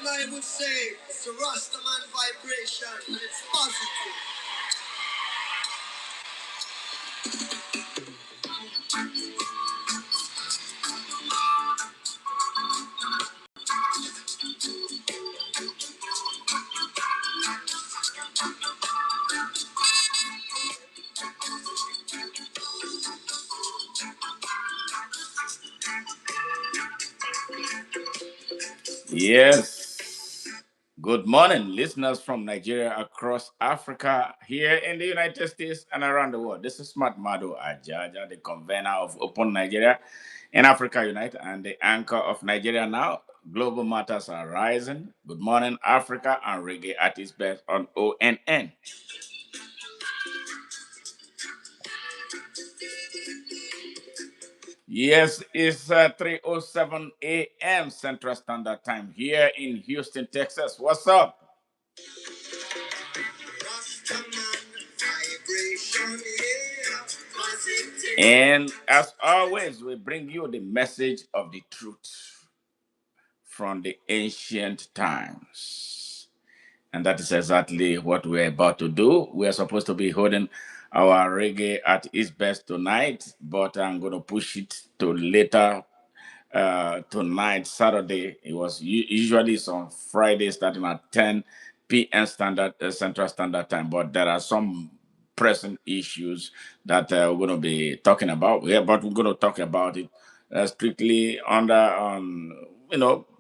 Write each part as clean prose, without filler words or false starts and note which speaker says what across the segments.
Speaker 1: And I would say it's the Rastaman vibration, and it's positive.
Speaker 2: Yes. Good morning, listeners from Nigeria across Africa, here in the United States and around the world. This is Smart Mado Ajaja, the convener of Open Nigeria and Africa Unite and the anchor of Nigeria Now. Global matters are rising. Good morning, Africa, and reggae at its best on ONN. Yes, it's 3:07 a.m. Central Standard Time here in Houston, Texas. What's up? And as always, we bring you the message of the truth from the ancient times. And that is exactly what we're about to do. We're supposed to be holding our reggae at its best tonight, but I'm going to push it to later tonight, Saturday. It was usually it's on Friday starting at 10 p.m. Central Standard Time, but there are some pressing issues that we're going to be talking about. Yeah, but we're going to talk about it strictly under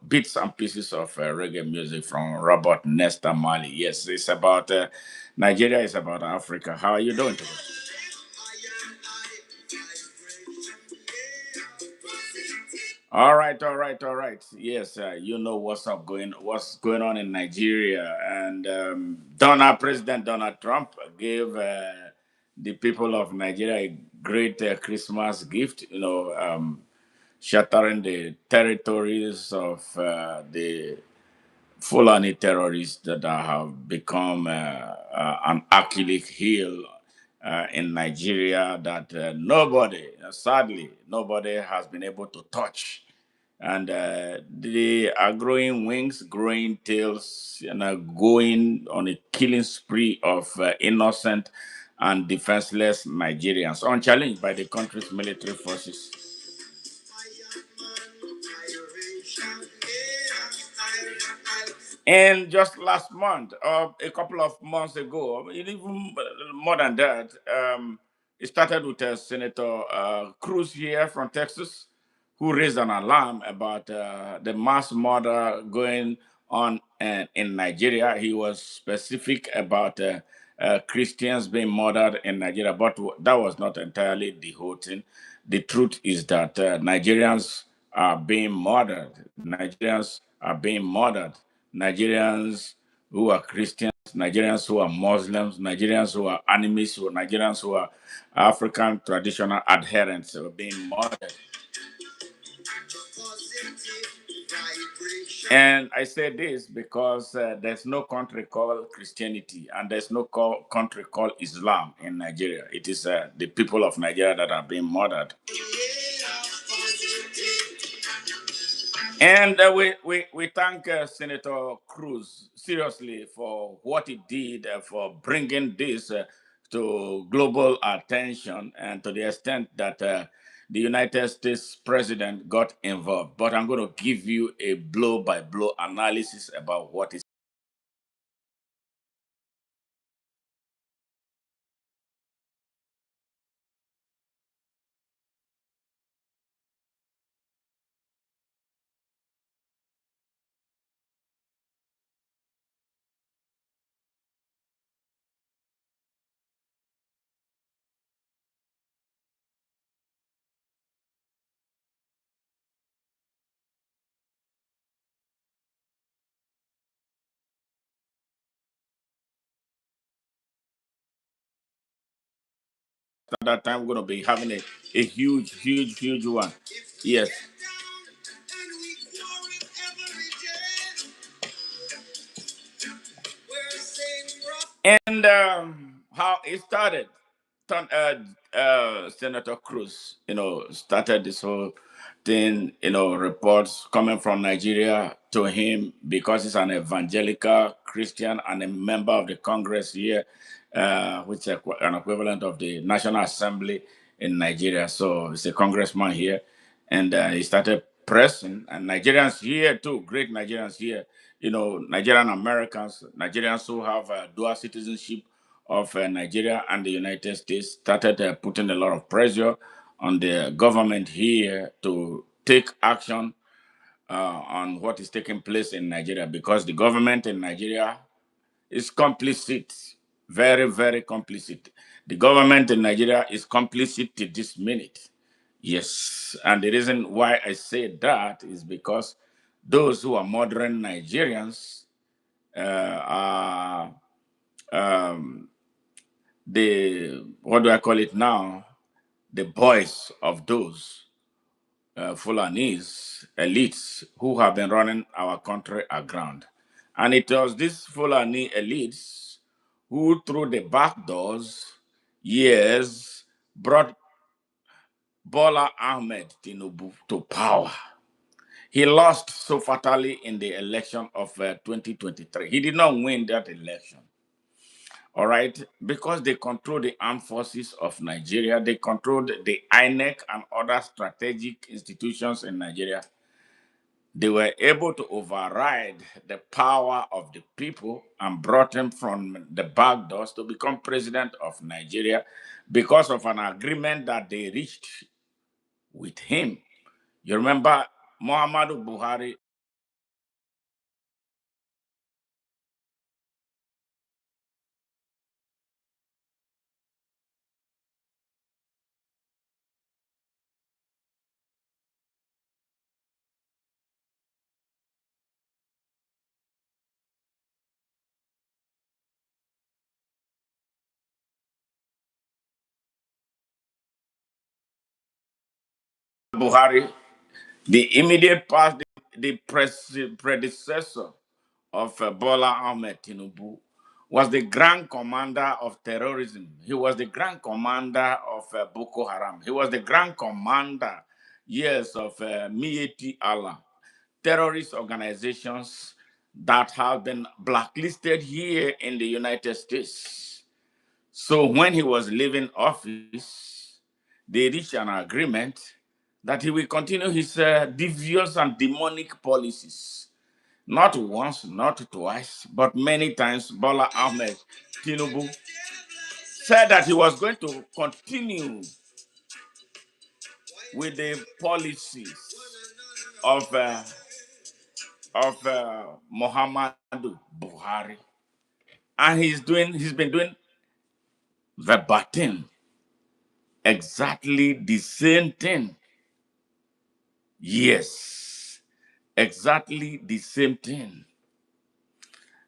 Speaker 2: bits and pieces of reggae music from Robert Nesta Marley. Yes, it's about Nigeria. It's about Africa. How are you doing today? All right, all right, all right. Yes, you know what's going on in Nigeria, and President Donald Trump gave the people of Nigeria a great Christmas gift. Shattering the territories of the Fulani terrorists that have become an Achilles heel in Nigeria that sadly, nobody has been able to touch. And they are growing wings, growing tails, and are going on a killing spree of innocent and defenseless Nigerians, unchallenged by the country's military forces. And just last month, a couple of months ago, even more than that, it started with Senator Cruz here from Texas, who raised an alarm about the mass murder going on in Nigeria. He was specific about Christians being murdered in Nigeria, but that was not entirely the whole thing. The truth is that Nigerians are being murdered. Nigerians are being murdered. Nigerians who are Christians, Nigerians who are Muslims, Nigerians who are animists, or Nigerians who are African traditional adherents are being murdered. And I say this because there's no country called Christianity and there's no country called Islam in Nigeria. It is the people of Nigeria that are being murdered. And we thank Senator Cruz seriously for what he did for bringing this to global attention and to the extent that the United States president got involved. But I'm going to give you a blow by blow analysis about what is at that time. We're going to be having a huge, huge, huge one. Yes. And how it started, Senator Cruz, started this whole thing. Reports coming from Nigeria to him because he's an evangelical Christian and a member of the Congress here, which is an equivalent of the National Assembly in Nigeria. So he's a congressman here. And he started pressing, and Nigerians here too, great Nigerians here, Nigerian Americans, Nigerians who have dual citizenship of Nigeria and the United States, started putting a lot of pressure on the government here to take action on what is taking place in Nigeria, because the government in Nigeria is complicit, very, very complicit. The government in Nigeria is complicit to this minute. Yes, and the reason why I say that is because those who are modern Nigerians are the, what do I call it now? The boys of those Fulanese elites who have been running our country aground. And it was these Fulani elites who, through the back doors, yes, brought Bola Ahmed Tinubu to power. He lost so fatally in the election of 2023. He did not win that election. All right, because they control the armed forces of Nigeria, they controlled the INEC and other strategic institutions in Nigeria. They were able to override the power of the people and brought him from the back doors to become president of Nigeria because of an agreement that they reached with him. You remember Muhammadu Buhari Buhari, the immediate past, the predecessor of Bola Ahmed Tinubu, was the grand commander of terrorism. He was the grand commander of Boko Haram. He was the grand commander, yes, of Mieti Allah, terrorist organizations that have been blacklisted here in the United States. So when he was leaving office, they reached an agreement that he will continue his devious and demonic policies. Not once, not twice, but many times, Bola Ahmed Tinubu said that he was going to continue with the policies of Muhammadu Buhari, and he's been doing verbatim exactly the same thing. Yes, exactly the same thing.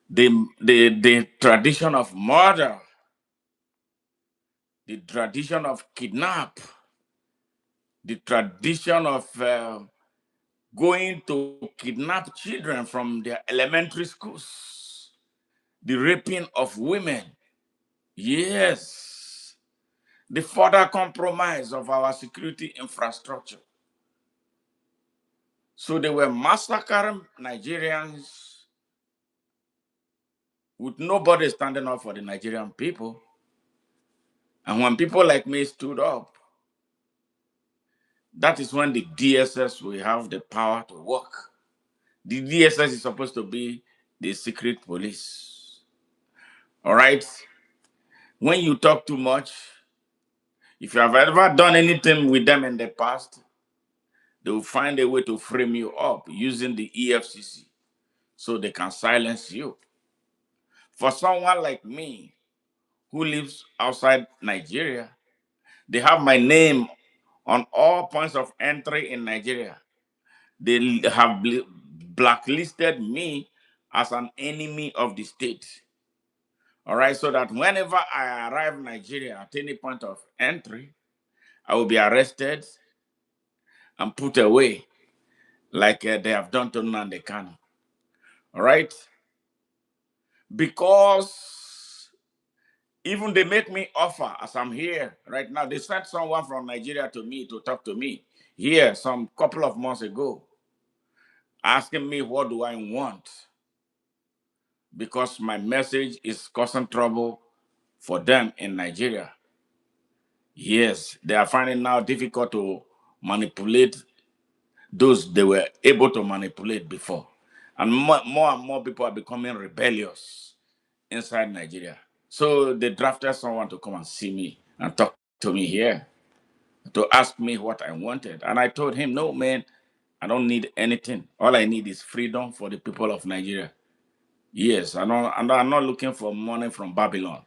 Speaker 2: The tradition of murder, the tradition of kidnap, the tradition of going to kidnap children from their elementary schools, the raping of women. Yes, the further compromise of our security infrastructure. So they were massacring Nigerians with nobody standing up for the Nigerian people. And when people like me stood up, that is when the DSS will have the power to work. The DSS is supposed to be the secret police. All right? When you talk too much, if you have ever done anything with them in the past, they will find a way to frame you up using the EFCC so they can silence you. For someone like me who lives outside Nigeria, they have my name on all points of entry in Nigeria. They have blacklisted me as an enemy of the state. All right, so that whenever I arrive in Nigeria at any point of entry, I will be arrested and put away like they have done to Nnamdi Kanu. All right, because even they make me offer as I'm here right now. They sent someone from Nigeria to me to talk to me here some couple of months ago. asking me what do I want because my message is causing trouble for them in Nigeria. Yes, they are finding now difficult to manipulate those they were able to manipulate before. And more and more people are becoming rebellious inside Nigeria. So they drafted someone to come and see me and talk to me here to ask me what I wanted. And I told him, no, man, I don't need anything. All I need is freedom for the people of Nigeria. Yes, I'm not looking for money from Babylon.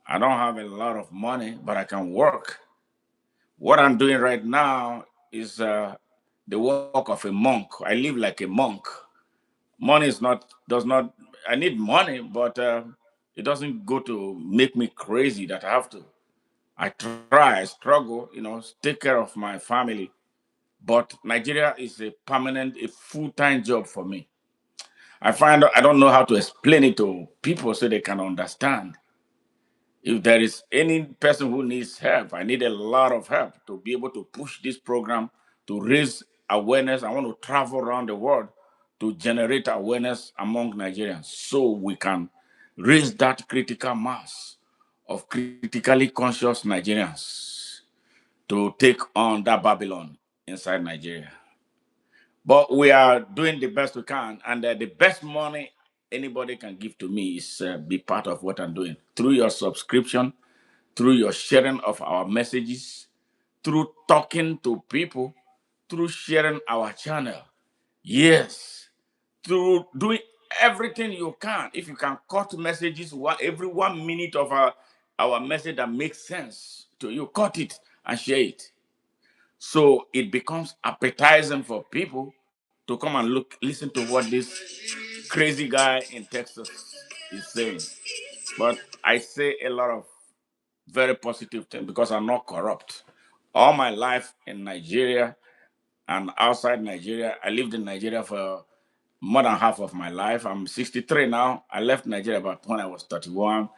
Speaker 2: I don't have a lot of money, but I can work. What I'm doing right now is the work of a monk. I live like a monk. Money is not does not. I need money, but it doesn't go to make me crazy that I have to. I try, I struggle, take care of my family. But Nigeria is a permanent, a full-time job for me. I find I don't know how to explain it to people so they can understand. If there is any person who needs help, I need a lot of help to be able to push this program to raise awareness. I want to travel around the world to generate awareness among Nigerians so we can raise that critical mass of critically conscious Nigerians to take on that Babylon inside Nigeria. But we are doing the best we can, and the best money anybody can give to me is be part of what I'm doing through your subscription, through your sharing of our messages, through talking to people, through sharing our channel. Yes, through doing everything you can. If you can cut messages every 1 minute of our message that makes sense to you, cut it and share it. So it becomes appetizing for people to come and listen to what this crazy guy in Texas is saying. But I say a lot of very positive things because I'm not corrupt. All my life in Nigeria and outside Nigeria, I lived in Nigeria for more than half of my life. I'm 63 now. I left Nigeria about when I was 31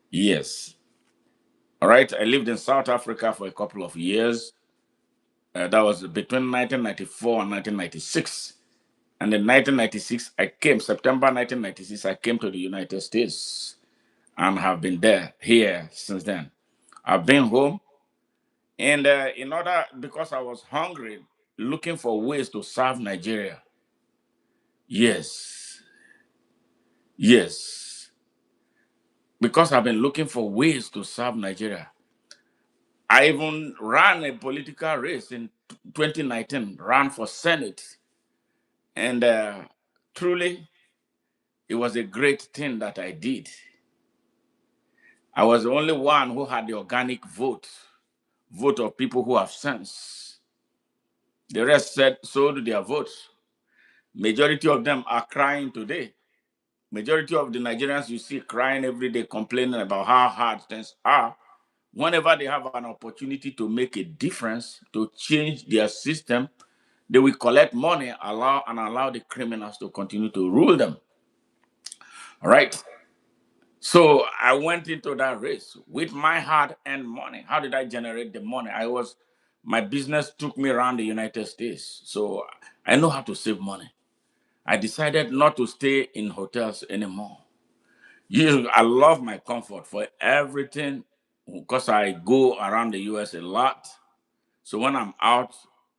Speaker 2: years. All right. I lived in South Africa for a couple of years. That was between 1994 and 1996. And in 1996, I came, September 1996, I came to the United States and have been here since then. I've been home, and because I was hungry, looking for ways to serve Nigeria. Yes, yes. Because I've been looking for ways to serve Nigeria. I even ran a political race in 2019, ran for Senate. And truly, it was a great thing that I did. I was the only one who had the organic vote of people who have sense. The rest said sold their votes. Majority of them are crying today. Majority of the Nigerians you see crying every day, complaining about how hard things are. Whenever they have an opportunity to make a difference, to change their system, they will collect money, allow the criminals to continue to rule them. All right. So I went into that race with my hard-earned money. How did I generate the money? My business took me around the United States. So I know how to save money. I decided not to stay in hotels anymore. I love my comfort for everything because I go around the US a lot. So when I'm out,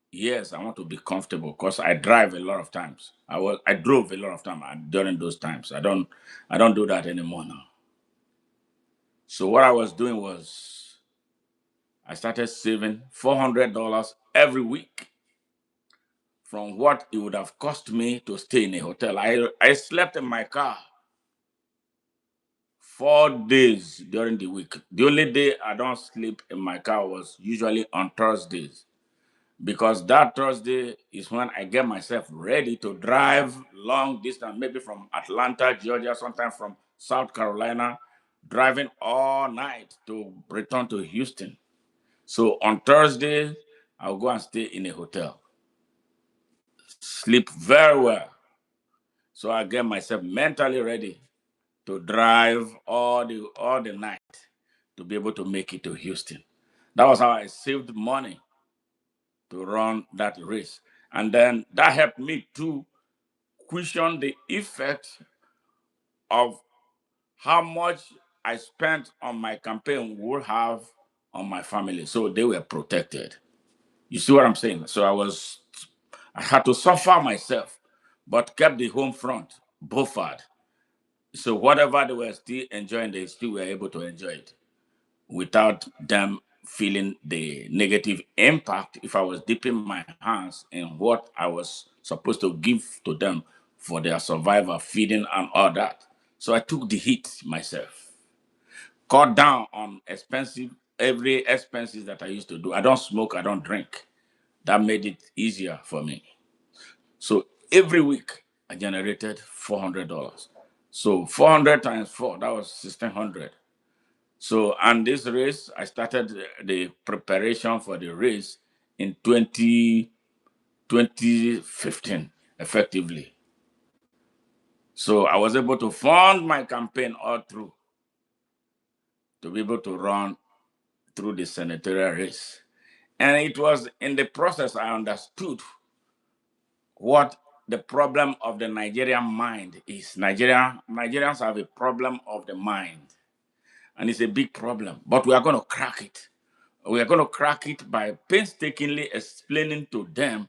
Speaker 2: yes, I want to be comfortable because I drive a lot of times. I drove a lot of time during those times. I don't do that anymore now. So what I was doing was I started saving $400 every week from what it would have cost me to stay in a hotel. I slept in my car 4 days during the week. The only day I don't sleep in my car was usually on Thursdays because that Thursday is when I get myself ready to drive long distance, maybe from Atlanta, Georgia, sometimes from South Carolina, driving all night to return to Houston. So on Thursday, I'll go and stay in a hotel, sleep very well. So I get myself mentally ready to drive all the night to be able to make it to Houston. That was how I saved money to run that race. And then that helped me too question the effect of how much I spent on my campaign would have on my family. So they were protected. You see what I'm saying? So I had to suffer myself, but kept the home front buffered. So whatever they were still enjoying, they still were able to enjoy it without them feeling the negative impact if I was dipping my hands in what I was supposed to give to them for their survival, feeding, and all that. So I took the heat myself, cut down on every expenses that I used to do. I don't smoke, I don't drink. That made it easier for me. So every week I generated $400. So 400 times 4, that was 1600. So, and this race, I started the preparation for the race in 2015, effectively. So I was able to fund my campaign all through to be able to run through the senatorial race. And it was in the process I understood what the problem of the Nigerian mind is. Nigerians have a problem of the mind, and it's a big problem, but we are going to crack it. We are going to crack it by painstakingly explaining to them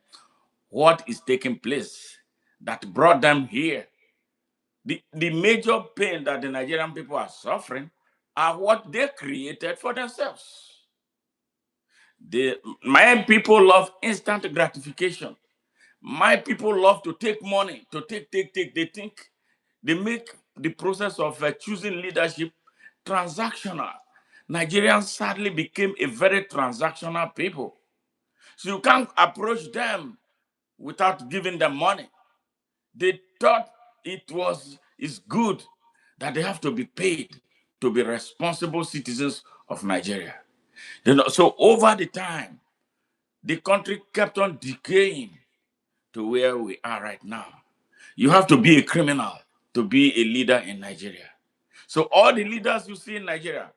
Speaker 2: what is taking place that brought them here. The major pain that the Nigerian people are suffering are what they created for themselves. My people love instant gratification. My people love to take money, to take. They make the process of choosing leadership transactional. Nigerians sadly became a very transactional people. So you can't approach them without giving them money. They thought it's good that they have to be paid to be responsible citizens of Nigeria. So over the time, the country kept on decaying to where we are right now. You have to be a criminal to be a leader in Nigeria. So all the leaders you see in Nigeria,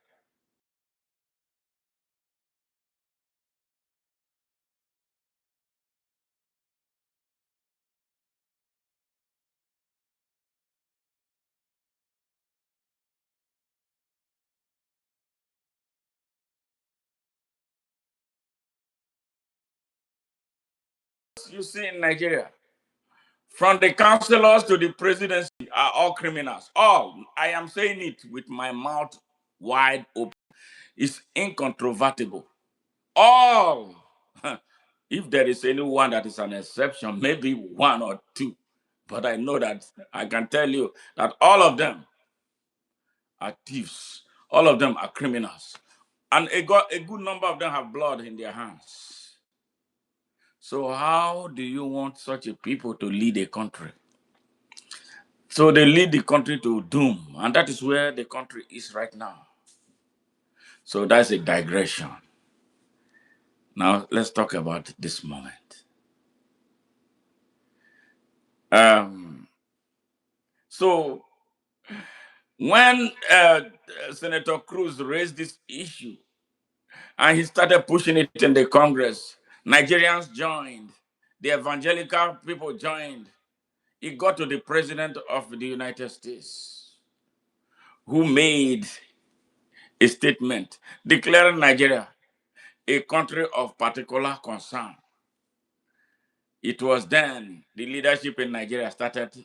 Speaker 2: from the councillors to the presidency, are all criminals. All. I am saying it with my mouth wide open. It's incontrovertible. All. If there is anyone that is an exception, maybe one or two. But I know that I can tell you that all of them are thieves. All of them are criminals. And a good number of them have blood in their hands. So how do you want such a people to lead a country? So they lead the country to doom, and that is where the country is right now. So that's a digression. Now let's talk about this moment. Um, so when Senator Cruz raised this issue and he started pushing it in the Congress, Nigerians joined, the evangelical people joined. It got to the President of the United States, who made a statement declaring Nigeria a country of particular concern. It was then the leadership in Nigeria started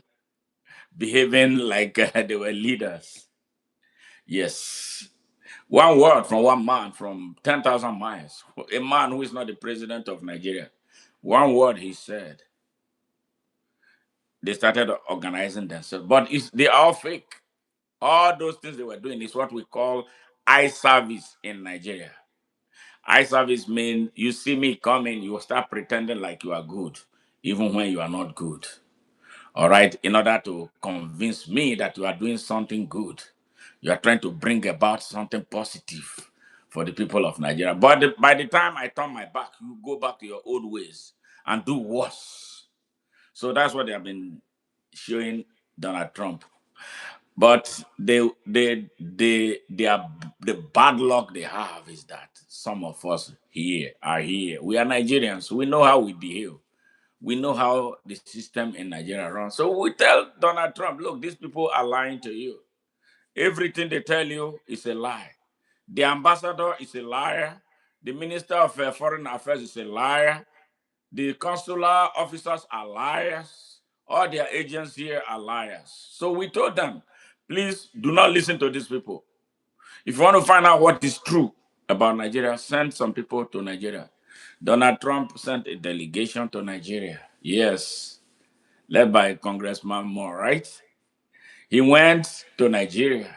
Speaker 2: behaving like they were leaders. Yes. One word from one man from 10,000 miles, a man who is not the president of Nigeria. One word he said, they started organizing themselves. But they are all fake. All those things they were doing is what we call eye service in Nigeria. Eye service means you see me coming, you will start pretending like you are good, even when you are not good. All right, in order to convince me that you are doing something good, you are trying to bring about something positive for the people of Nigeria. But by the time I turn my back, you go back to your old ways and do worse. So that's what they have been showing Donald Trump. But the bad luck they have is that some of us here are here. We are Nigerians. We know how we behave. We know how the system in Nigeria runs. So we tell Donald Trump, look, these people are lying to you. Everything they tell you is a lie. The ambassador is a liar. The minister of foreign affairs is a liar. The consular officers are liars. All their agents here are liars. So we told them, please do not listen to these people. If you want to find out what is true about Nigeria, send some people to Nigeria. Donald Trump sent a delegation to Nigeria. Yes, led by Congressman Moore, right? He went to Nigeria.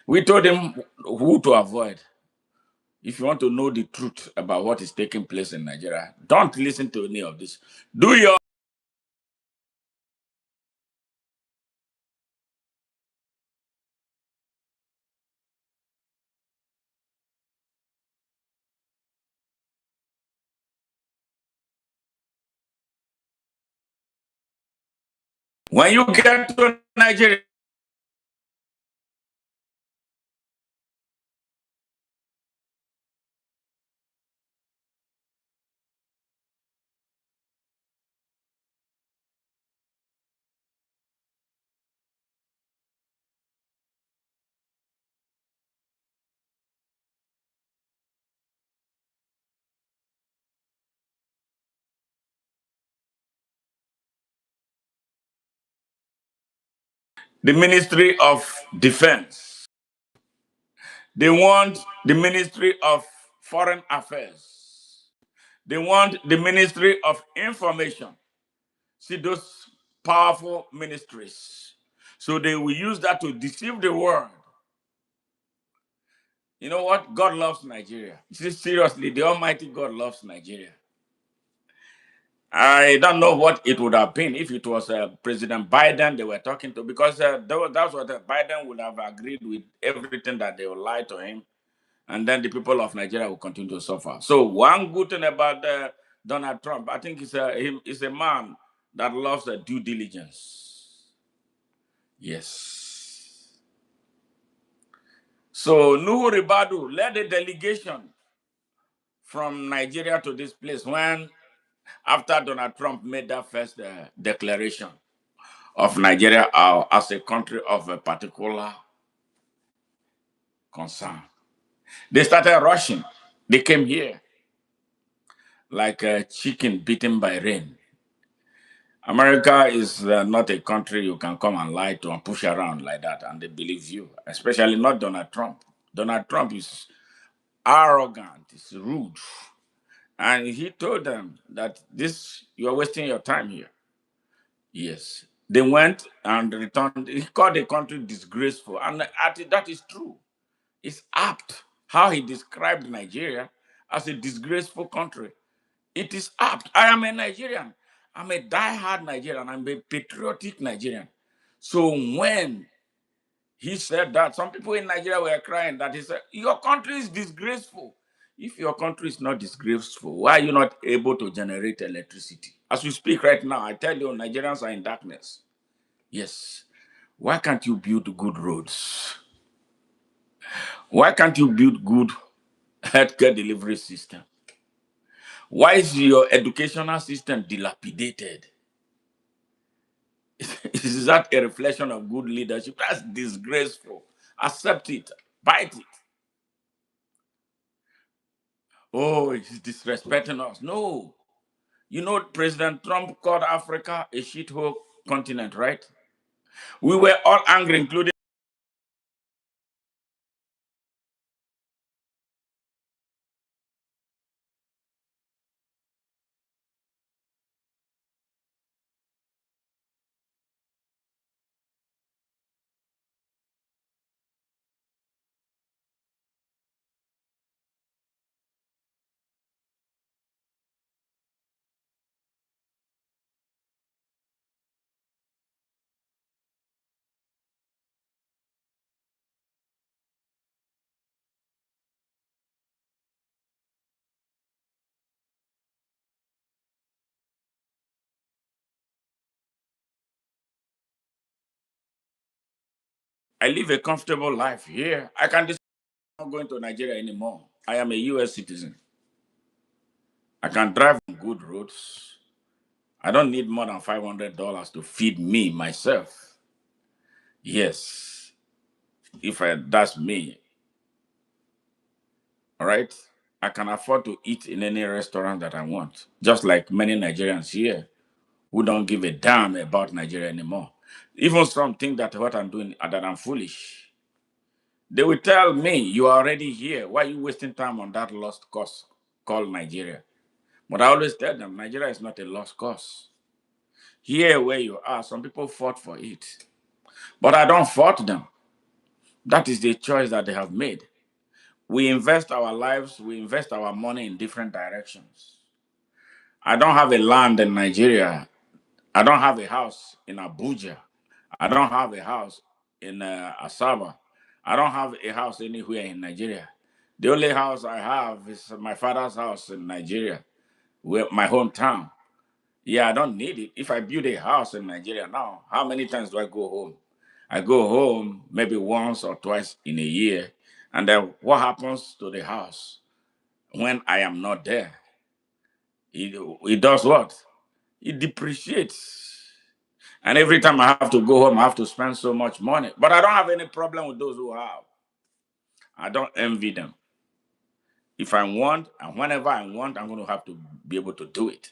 Speaker 2: We told him who to avoid. If you want to know the truth about what is taking place in Nigeria, don't listen to any of this. Do your when you get to Nigeria, the Ministry of Defense, they want the Ministry of Foreign Affairs, they want the Ministry of Information. See those powerful ministries. So they will use that to deceive the world. You know what? God loves Nigeria. See, seriously, the Almighty God loves Nigeria. I don't know what it would have been if it was President Biden they were talking to, because that's what Biden would have agreed with everything that they will lie to him, and then the people of Nigeria will continue to suffer. So one good thing about Donald Trump, I think he's a man that loves due diligence. Yes. So Nuhu Ribadu led a delegation from Nigeria to this place when after Donald Trump made that first declaration of Nigeria as a country of a particular concern. They started rushing. They came here like a chicken beaten by rain. America is not a country you can come and lie to and push around like that and they believe you, especially not Donald Trump. Donald Trump is arrogant, is rude. And he told them that you're wasting your time here. Yes. They went and returned. He called the country disgraceful. And that is true. It's apt how he described Nigeria as a disgraceful country. It is apt. I am a Nigerian. I'm a die-hard Nigerian. I'm a patriotic Nigerian. So when he said that, some people in Nigeria were crying that he said, your country is disgraceful. If your country is not disgraceful, why are you not able to generate electricity? As we speak right now, I tell you, Nigerians are in darkness. Yes. Why can't you build good roads? Why can't you build good healthcare delivery system? Why is your educational system dilapidated? Is that a reflection of good leadership? That's disgraceful. Accept it. Bite it. Oh, he's disrespecting us. No. You know, President Trump called Africa a shithole continent, right? We were all angry, including. I live a comfortable life here. I can decide I'm not going to Nigeria anymore. I am a US citizen. I can drive on good roads. I don't need more than $500 to feed me myself. Yes, that's me, all right? I can afford to eat in any restaurant that I want, just like many Nigerians here who don't give a damn about Nigeria anymore. Even some think that what I'm doing, that I'm foolish. They will tell me, you are already here. Why are you wasting time on that lost cause called Nigeria? But I always tell them, Nigeria is not a lost cause. Here where you are, some people fought for it. But I don't fault them. That is the choice that they have made. We invest our lives, we invest our money in different directions. I don't have a land in Nigeria. I don't have a house in Abuja. I don't have a house in Asaba. I don't have a house anywhere in Nigeria. The only house I have is my father's house in Nigeria, my hometown. Yeah, I don't need it. If I build a house in Nigeria now, how many times do I go home? I go home maybe once or twice in a year. And then what happens to the house when I am not there? It does what? It depreciates. And every time I have to go home, I have to spend so much money. But I don't have any problem with those who have. I don't envy them. If I want, and whenever I want, I'm going to have to be able to do it.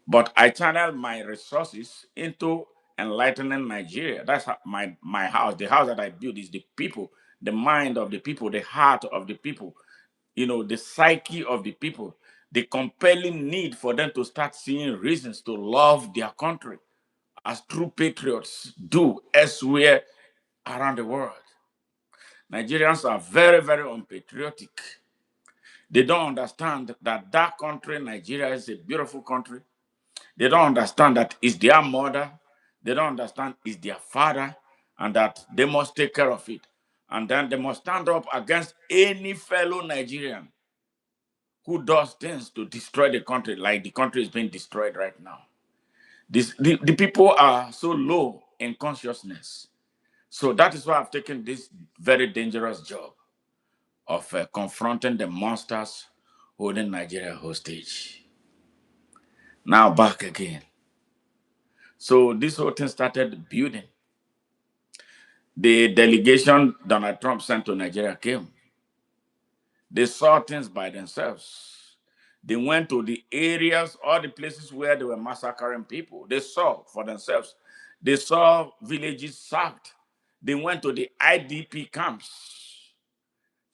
Speaker 2: But I channel my resources into enlightening Nigeria. That's my house. The house that I build is the people, the mind of the people, the heart of the people, the psyche of the people, the compelling need for them to start seeing reasons to love their country as true patriots do elsewhere around the world. Nigerians are very, very unpatriotic. They don't understand that that country, Nigeria, is a beautiful country. They don't understand that it's their mother. They don't understand it's their father, and that they must take care of it. And then they must stand up against any fellow Nigerian who does things to destroy the country, like the country is being destroyed right now. The people are so low in consciousness. So that is why I've taken this very dangerous job of confronting the monsters holding Nigeria hostage. Now back again. So this whole thing started building. The delegation Donald Trump sent to Nigeria came. They saw things by themselves. They went to the areas, all the places where they were massacring people. They saw for themselves. They saw villages sacked. They went to the IDP camps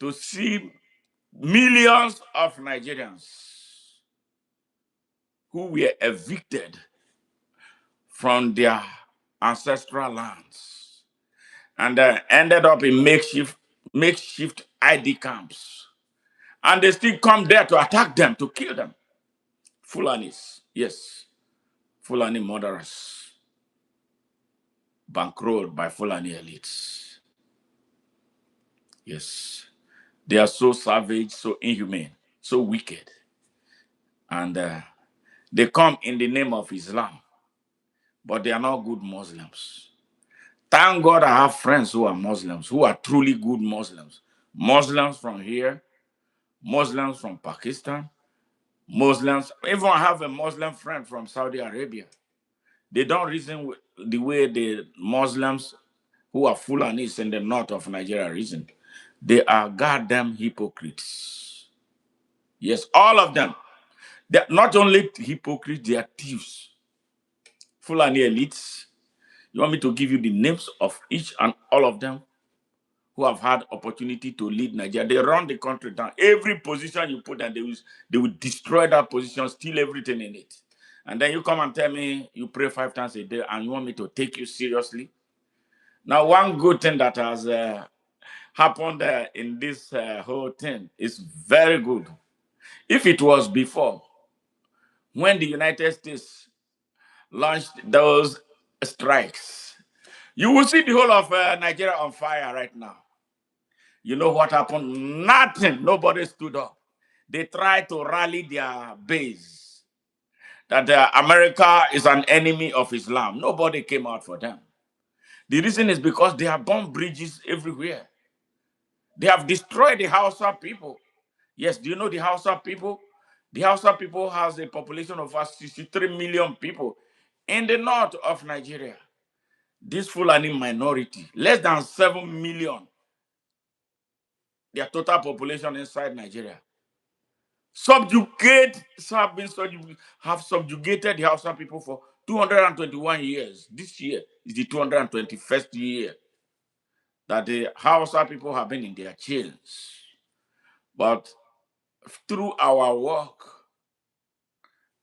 Speaker 2: to see millions of Nigerians who were evicted from their ancestral lands and ended up in makeshift ID camps. And they still come there to attack them, to kill them. Fulanis, yes, Fulani murderers, bankrolled by Fulani elites. Yes, they are so savage, so inhumane, so wicked. And they come in the name of Islam, but they are not good Muslims. Thank God I have friends who are Muslims, who are truly good Muslims. Muslims from here, Muslims from Pakistan, Muslims. Even I have a Muslim friend from Saudi Arabia. They don't reason the way the Muslims who are Fulanis in the north of Nigeria reason. They are goddamn hypocrites. Yes, all of them. They're not only hypocrites, they are thieves. Fulani elites. You want me to give you the names of each and all of them who have had opportunity to lead Nigeria? They run the country down. Every position you put them, they will destroy that position, steal everything in it. And then you come and tell me you pray 5 times a day and you want me to take you seriously? Now, one good thing that has happened in this whole thing is very good. If it was before, when the United States launched those strikes, you will see the whole of Nigeria on fire right now. You know what happened? Nothing. Nobody stood up. They tried to rally their base that America is an enemy of Islam. Nobody came out for them. The reason is because they have bombed bridges everywhere. They have destroyed the Hausa people. Yes, do you know the Hausa people? The Hausa people has a population of over 63 million people in the north of Nigeria. This Fulani minority, less than 7 million, their total population inside Nigeria. Subjugate, have been have subjugated the Hausa people for 221 years. This year is the 221st year that the Hausa people have been in their chains. But through our work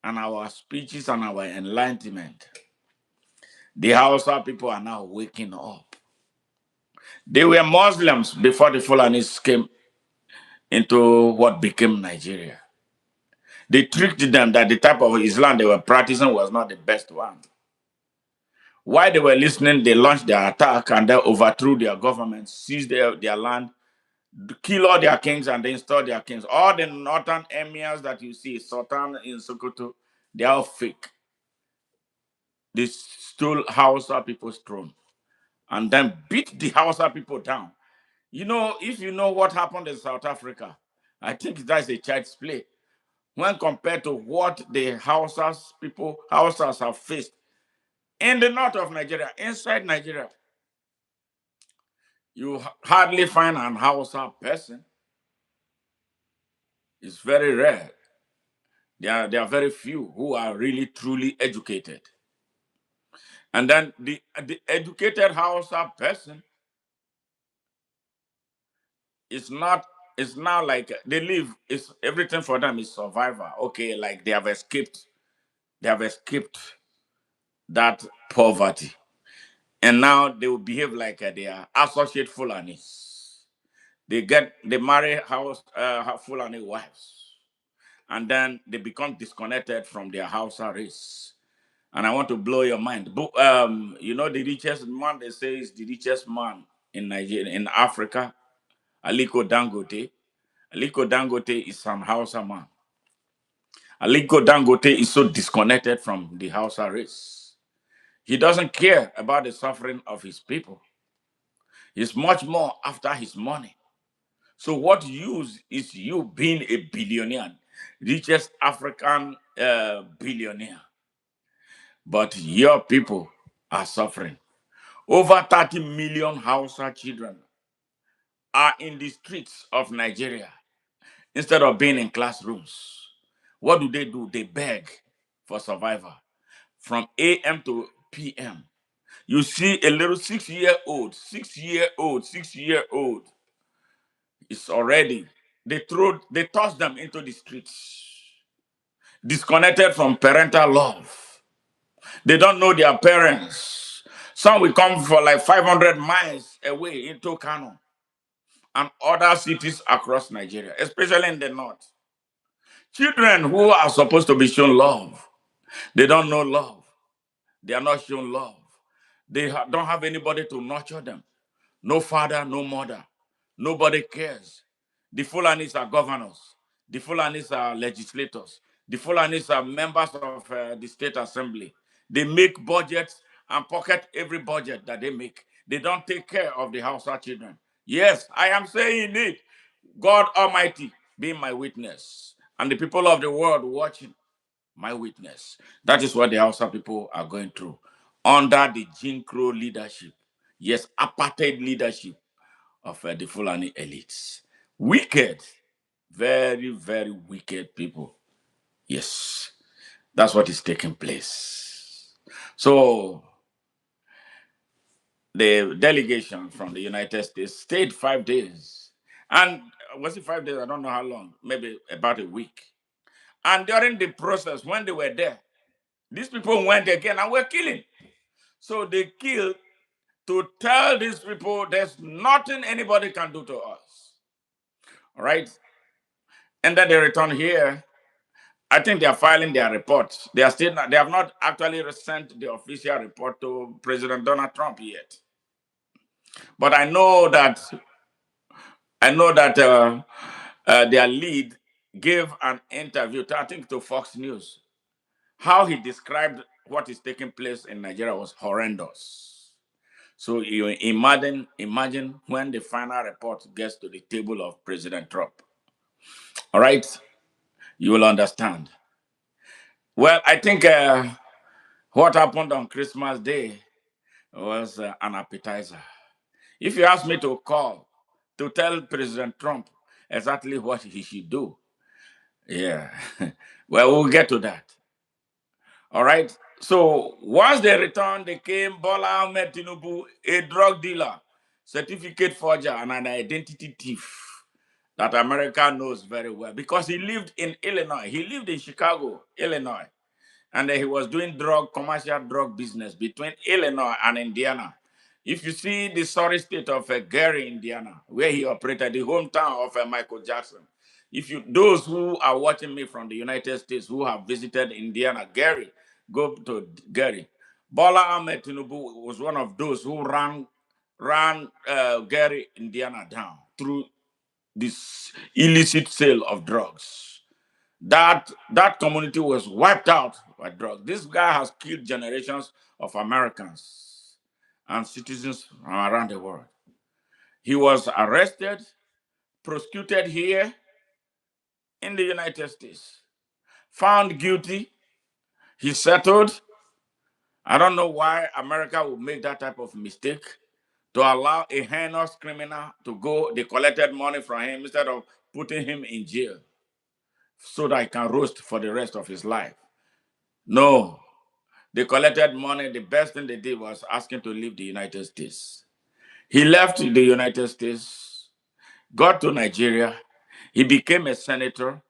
Speaker 2: and our speeches and our enlightenment, the Hausa people are now waking up. They were Muslims before the Fulanis came into what became Nigeria. They tricked them that the type of Islam they were practicing was not the best one. While they were listening, they launched their attack and then overthrew their government, seized their land, kill all their kings, and they installed their kings. All the northern emirs that you see, Sultan in Sokoto, they are all fake. They stole Hausa people's throne and then beat the Hausa people down. You know, if you know what happened in South Africa, I think that's a child's play when compared to what the Hausas have faced in the north of Nigeria, inside Nigeria. You hardly find an Hausa person. It's very rare. There are very few who are really truly educated. And then the educated Hausa person is not, it's now like they live, it's everything for them is survival. Okay, like they have escaped that poverty. And now they will behave like they are associate Fulanis. They marry Fulani wives, and then they become disconnected from their Hausa race. And I want to blow your mind. You know the richest man, they say, is the richest man in Nigeria, in Africa, Aliko Dangote. Aliko Dangote is some Hausa man. Aliko Dangote is so disconnected from the Hausa race. He doesn't care about the suffering of his people. He's much more after his money. So what use is you being a billionaire, richest African billionaire, but your people are suffering. Over 30 million Hausa children are in the streets of Nigeria instead of being in classrooms. What do? They beg for survival from AM to PM. You see a little 6-year-old, 6-year-old, 6-year-old is already, they toss them into the streets, disconnected from parental love. They don't know their parents. Some will come for like 500 miles away into Kano and other cities across Nigeria, especially in the north. Children who are supposed to be shown love, they don't know love. They are not shown love. They don't have anybody to nurture them. No father, no mother. Nobody cares. The Fulanis are governors. The Fulanis are legislators. The Fulanis are members of the state assembly. They make budgets and pocket every budget that they make. They don't take care of the Hausa children. Yes, I am saying it. God Almighty being my witness, and the people of the world watching my witness. That is what the Hausa people are going through under the Jim Crow leadership. Yes, apartheid leadership of the Fulani elites. Wicked, very, very wicked people. Yes, that's what is taking place. So the delegation from the United States stayed 5 days. And was it 5 days? I don't know how long, maybe about a week. And during the process, when they were there, these people went again and were killing. So they killed to tell these people there's nothing anybody can do to us. All right. And then they return here. I think they are filing their reports. They are still not, they have not actually sent the official report to President Donald Trump yet. But I know that their lead gave an interview, I think, to Fox News. How he described what is taking place in Nigeria was horrendous. So you imagine when the final report gets to the table of President Trump. All right. You will understand. Well, I think what happened on Christmas Day was an appetizer. If you ask me to call to tell President Trump exactly what he should do, yeah, well, we'll get to that. All right. So once they returned, they came Bola Ahmed Tinubu, a drug dealer, certificate forger, and an identity thief that America knows very well because he lived in Illinois. He lived in Chicago, Illinois, and he was doing commercial drug business between Illinois and Indiana. If you see the sorry state of Gary, Indiana, where he operated, the hometown of Michael Jackson. If you those who are watching me from the United States who have visited Indiana, Gary, go to Gary. Bola Ahmed Tinubu was one of those who ran Gary, Indiana down through this illicit sale of drugs. That community was wiped out by drugs. This guy has killed generations of Americans and citizens from around the world. He was arrested, prosecuted here in the United States, found guilty. He settled. I don't know why America would make that type of mistake to allow a heinous criminal to go. They collected money from him instead of putting him in jail so that he can roast for the rest of his life. No, they collected money. The best thing they did was asking to leave the United States. He left the United States, got to Nigeria. He became a senator.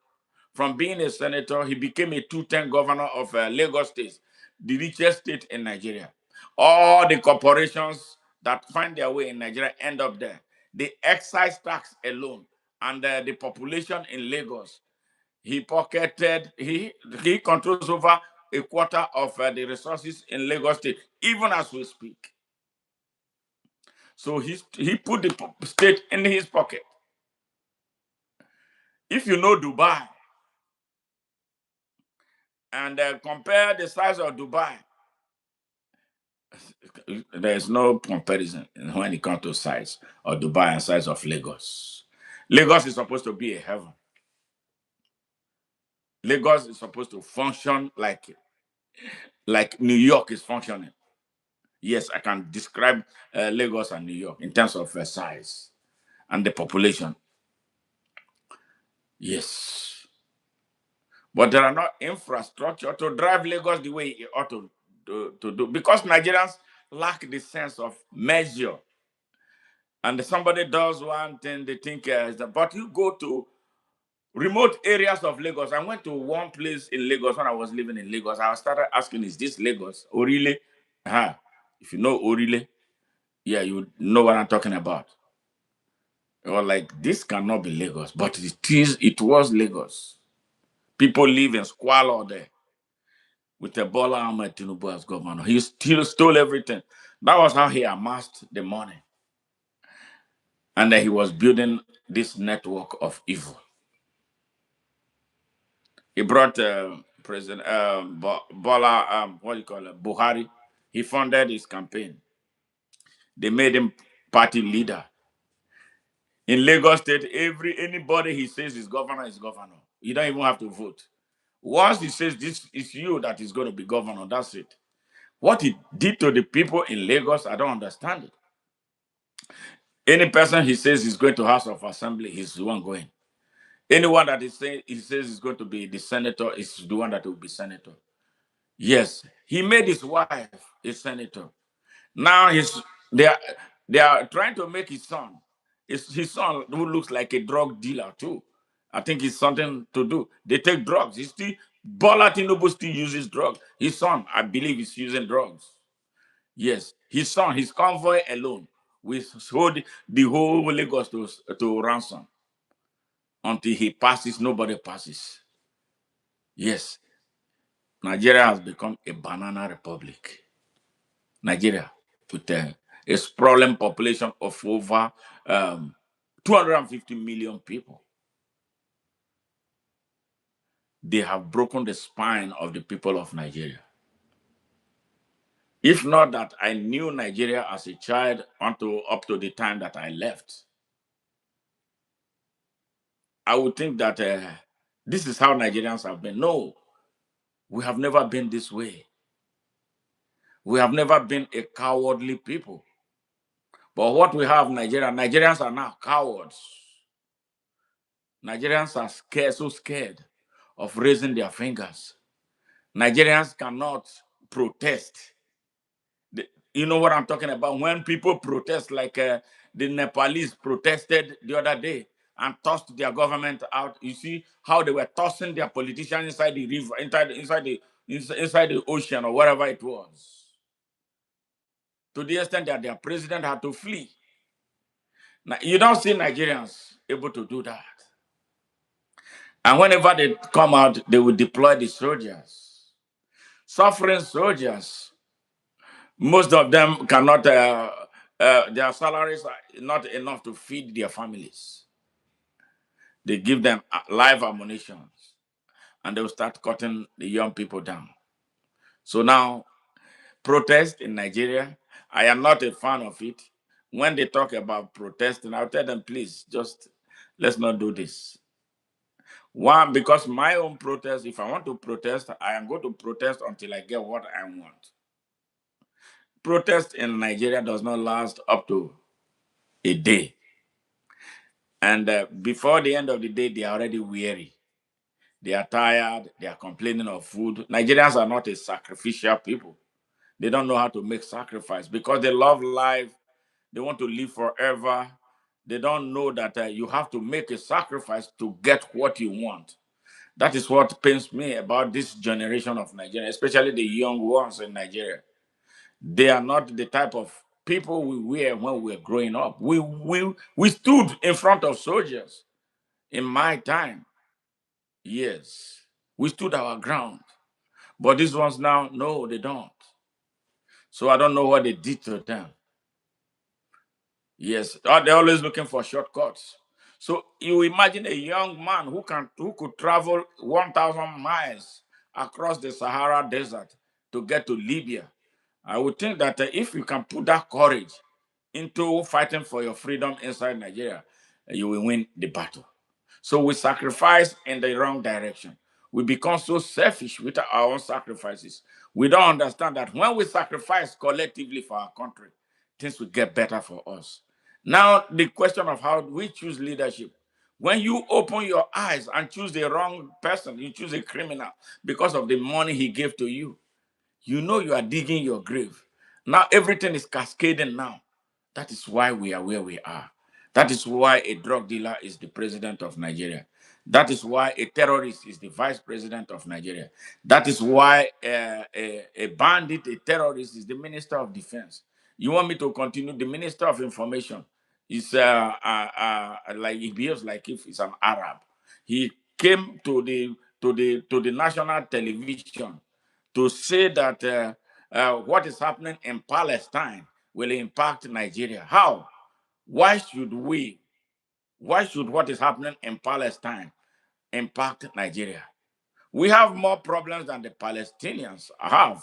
Speaker 2: From being a senator, he became a two-term governor of Lagos State, the richest state in Nigeria. All the corporations that find their way in Nigeria end up there. The excise tax alone and the population in Lagos, he controls over a quarter of the resources in Lagos State, even as we speak. So he put the state in his pocket. If you know Dubai and compare the size of Dubai, there's no comparison when it comes to size of Dubai and size of Lagos. Lagos is supposed to be a heaven. Lagos is supposed to function like New York is functioning. Yes, I can describe Lagos and New York in terms of size and the population. Yes. But there are not infrastructure to drive Lagos the way it ought to do because Nigerians lack the sense of measure. And somebody does one thing, they think, but you go to remote areas of Lagos. I went to one place in Lagos when I was living in Lagos. I started asking, is this Lagos? Orile? If you know Orile, yeah, you know what I'm talking about. Or like, this cannot be Lagos, but it was Lagos. People live in squalor there with Ebola Ahmed Tinubu as governor. He still stole everything. That was how he amassed the money. And then he was building this network of evil. He brought President Bola, what do you call it, Buhari. He funded his campaign. They made him party leader. In Lagos State, anybody he says is governor is governor. You don't even have to vote. Once he says this is you that is going to be governor, that's it. What he did to the people in Lagos, I don't understand it. Any person he says is going to House of Assembly, he's the one going. Anyone that he says is going to be the senator is the one that will be senator. Yes, he made his wife a senator. Now they are they are trying to make his son. His son who looks like a drug dealer too. I think it's something to do. They take drugs. Bola Tinubu still uses drugs. His son, I believe, is using drugs. Yes, his son, his convoy alone will hold the whole Lagos to ransom until he passes. Nobody passes. Yes, Nigeria has become a banana republic. Nigeria, with a sprawling population of over 250 million people. They have broken the spine of the people of Nigeria. If not that I knew Nigeria as a child up to the time that I left, I would think that This is how Nigerians have been. No, we have never been this way. We have never been a cowardly people. But what we have in Nigeria, Nigerians are now cowards. Nigerians are scared, so scared of raising their fingers. Nigerians cannot protest. You know what I'm talking about? When people protest, like the Nepalese protested the other day and tossed their government out. You see how they were tossing their politicians inside the river, inside the ocean or wherever it was, to the extent that their president had to flee. Now, you don't see Nigerians able to do that. And whenever they come out, they will deploy the soldiers. Suffering soldiers, most of them cannot, their salaries are not enough to feed their families. They give them live ammunition and they will start cutting the young people down. So now, protest in Nigeria, I am not a fan of it. When they talk about protesting, I'll tell them, please, just let's not do this. One, because my own protest, if I want to protest, I am going to protest until I get what I want. Protest in Nigeria does not last up to a day. And before the end of the day, they are already weary. They are tired. They are complaining of food. Nigerians are not a sacrificial people. They don't know how to make sacrifice because they love life. They want to live forever. They don't know that you have to make a sacrifice to get what you want. That is what pains me about this generation of Nigeria, especially the young ones in Nigeria. They are not the type of people we were when we were growing up. We stood in front of soldiers in my time. Yes, we stood our ground. But these ones now, no, they don't. So I don't know what they did to them. Yes, they're always looking for shortcuts. So you imagine a young man who could travel 1,000 miles across the Sahara Desert to get to Libya. I would think that if you can put that courage into fighting for your freedom inside Nigeria, you will win the battle. So we sacrifice in the wrong direction. We become so selfish with our own sacrifices. We don't understand that when we sacrifice collectively for our country, things will get better for us. Now, the question of how we choose leadership. When you open your eyes and choose the wrong person, you choose a criminal because of the money he gave to you, you know you are digging your grave. Now everything is cascading now. That is why we are where we are. That is why a drug dealer is the president of Nigeria. That is why a terrorist is the vice president of Nigeria. That is why a bandit, a terrorist, is the minister of defense. You want me to continue? The minister of information is like he behaves like if he's an Arab. He came to the national television to say that what is happening in Palestine will impact Nigeria. How? Why should we? Why should what is happening in Palestine impact Nigeria? We have more problems than the Palestinians have.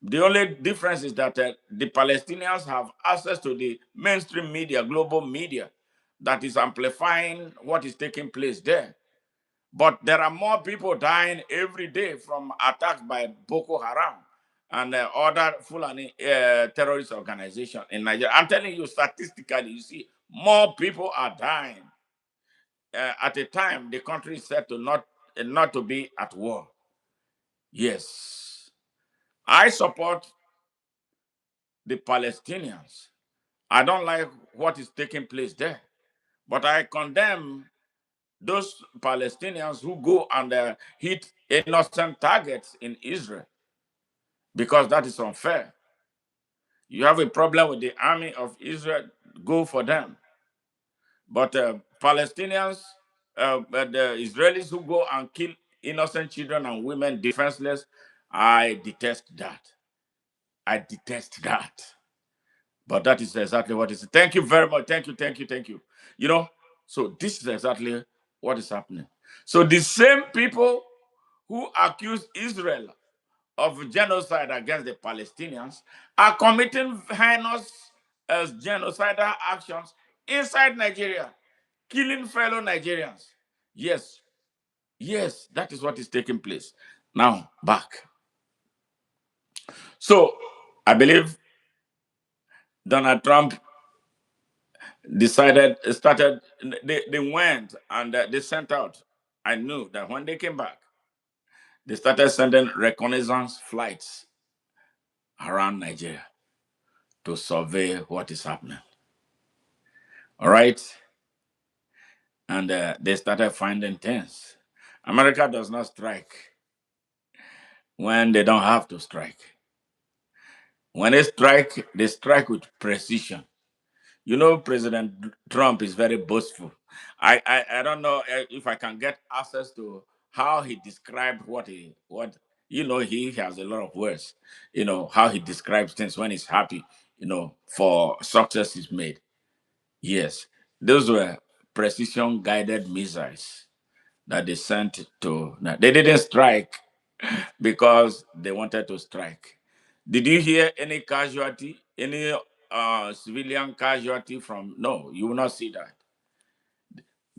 Speaker 2: The only difference is that the Palestinians have access to the mainstream media, global media, that is amplifying what is taking place there. But there are more people dying every day from attacks by Boko Haram and other Fulani terrorist organizations in Nigeria. I'm telling you, statistically, you see, more people are dying at a time the country is said to not to be at war. Yes, I support the Palestinians. I don't like what is taking place there, but I condemn those Palestinians who go and hit innocent targets in Israel because that is unfair. You have a problem with the army of Israel, go for them. But Palestinians, the Israelis who go and kill innocent children and women defenseless, I detest that. I detest that. But that is exactly what is. Thank you very much. Thank you, thank you, thank you. You know, so this is exactly what is happening. So the same people who accuse Israel of genocide against the Palestinians are committing heinous genocidal actions inside Nigeria, killing fellow Nigerians. Yes, Yes, that is what is taking place. Now, back. So, I believe Donald Trump started, they went and they sent out. I knew that when they came back, they started sending reconnaissance flights around Nigeria to survey what is happening. All right. And they started finding things. America does not strike when they don't have to strike. When they strike with precision. You know, President Trump is very boastful. I don't know if I can get access to how he described what he has a lot of words. How he describes things when he's happy. For success is made. Yes, those were precision guided missiles that they sent to. Now, they didn't strike because they wanted to strike. Did you hear any casualty, any civilian casualty from? No, you will not see that.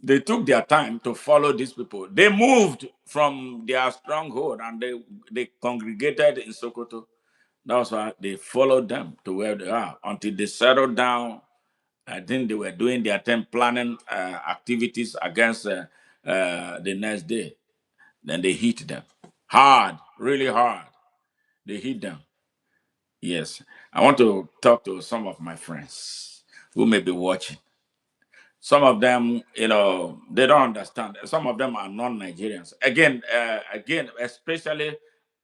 Speaker 2: They took their time to follow these people. They moved from their stronghold and they congregated in Sokoto. That's why they followed them to where they are until they settled down. I think they were doing their time planning activities against the next day. Then they hit them hard, really hard. They hit them. Yes. I want to talk to some of my friends who may be watching. Some of them, they don't understand. Some of them are non-Nigerians. Again, especially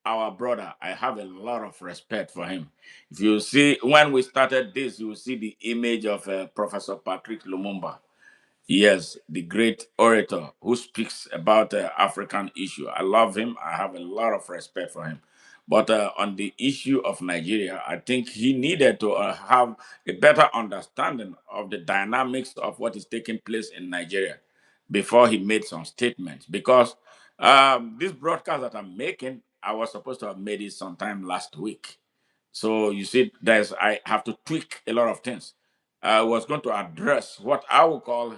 Speaker 2: our brother. I have a lot of respect for him. If you see, when we started this, you will see the image of Professor Patrick Lumumba. Yes, the great orator who speaks about African issue. I love him. I have a lot of respect for him. But on the issue of Nigeria, I think he needed to have a better understanding of the dynamics of what is taking place in Nigeria before he made some statements. Because this broadcast that I'm making, I was supposed to have made it sometime last week. So you see, I have to tweak a lot of things. I was going to address what I would call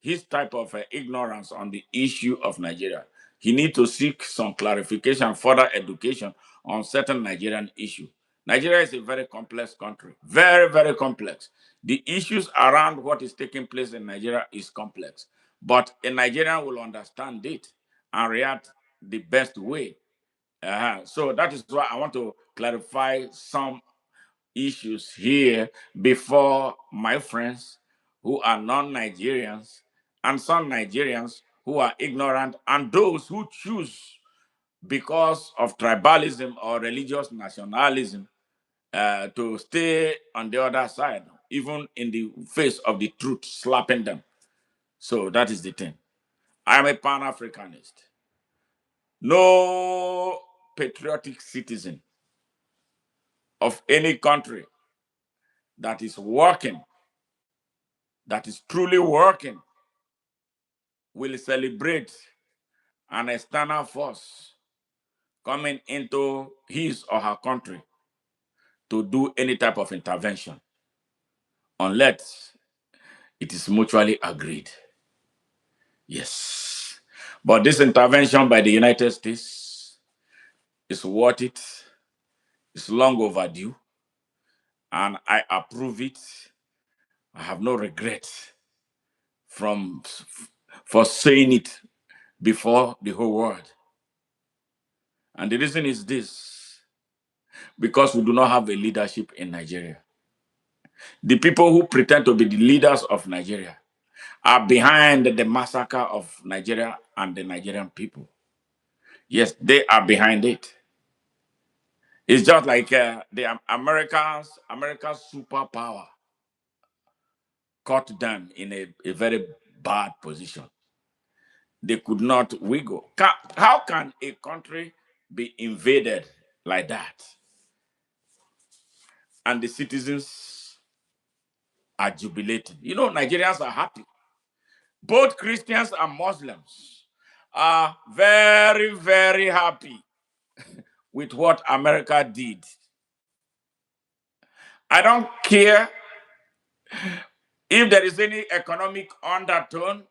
Speaker 2: his type of ignorance on the issue of Nigeria. He needs to seek some clarification, further education on certain Nigerian issue. Nigeria is a very complex country, very, very complex. The issues around what is taking place in Nigeria is complex, but a Nigerian will understand it and react the best way. So that is why I want to clarify some issues here before my friends who are non-Nigerians and some Nigerians who are ignorant and those who choose because of tribalism or religious nationalism to stay on the other side, even in the face of the truth, slapping them. So that is the thing. I am a Pan-Africanist. No patriotic citizen of any country that is working, that is truly working, will celebrate an external force coming into his or her country to do any type of intervention unless it is mutually agreed. Yes. But this intervention by the United States is worth it. It's long overdue. And I approve it. I have no regret from for saying it before the whole world. And the reason is this: because we do not have a leadership in Nigeria. The people who pretend to be the leaders of Nigeria are behind the massacre of Nigeria and the Nigerian people. Yes, they are behind it. It's just like the America's superpower caught them in a very bad position. They could not wiggle. How can a country be invaded like that and the citizens are jubilating? Nigerians are happy. Both Christians and Muslims are very, very happy with what America did. I don't care if there is any economic undertone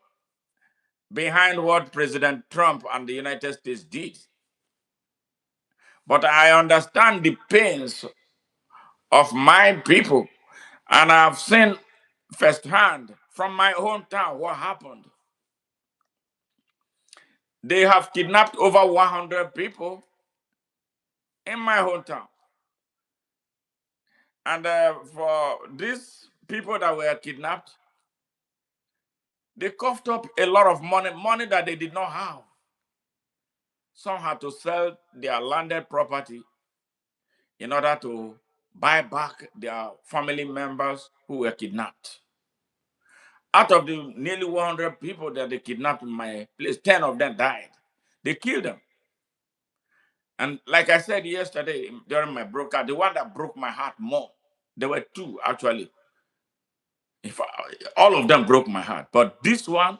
Speaker 2: behind what President Trump and the United States did. But I understand the pains of my people, and I've seen firsthand from my hometown what happened. They have kidnapped over 100 people in my hometown. And for these people that were kidnapped, they coughed up a lot of money, money that they did not have. Some had to sell their landed property in order to buy back their family members who were kidnapped. Out of the nearly 100 people that they kidnapped in my place, 10 of them died. They killed them. And like I said yesterday during my broadcast, the one that broke my heart more, there were two actually. If I, all of them broke my heart. But this one,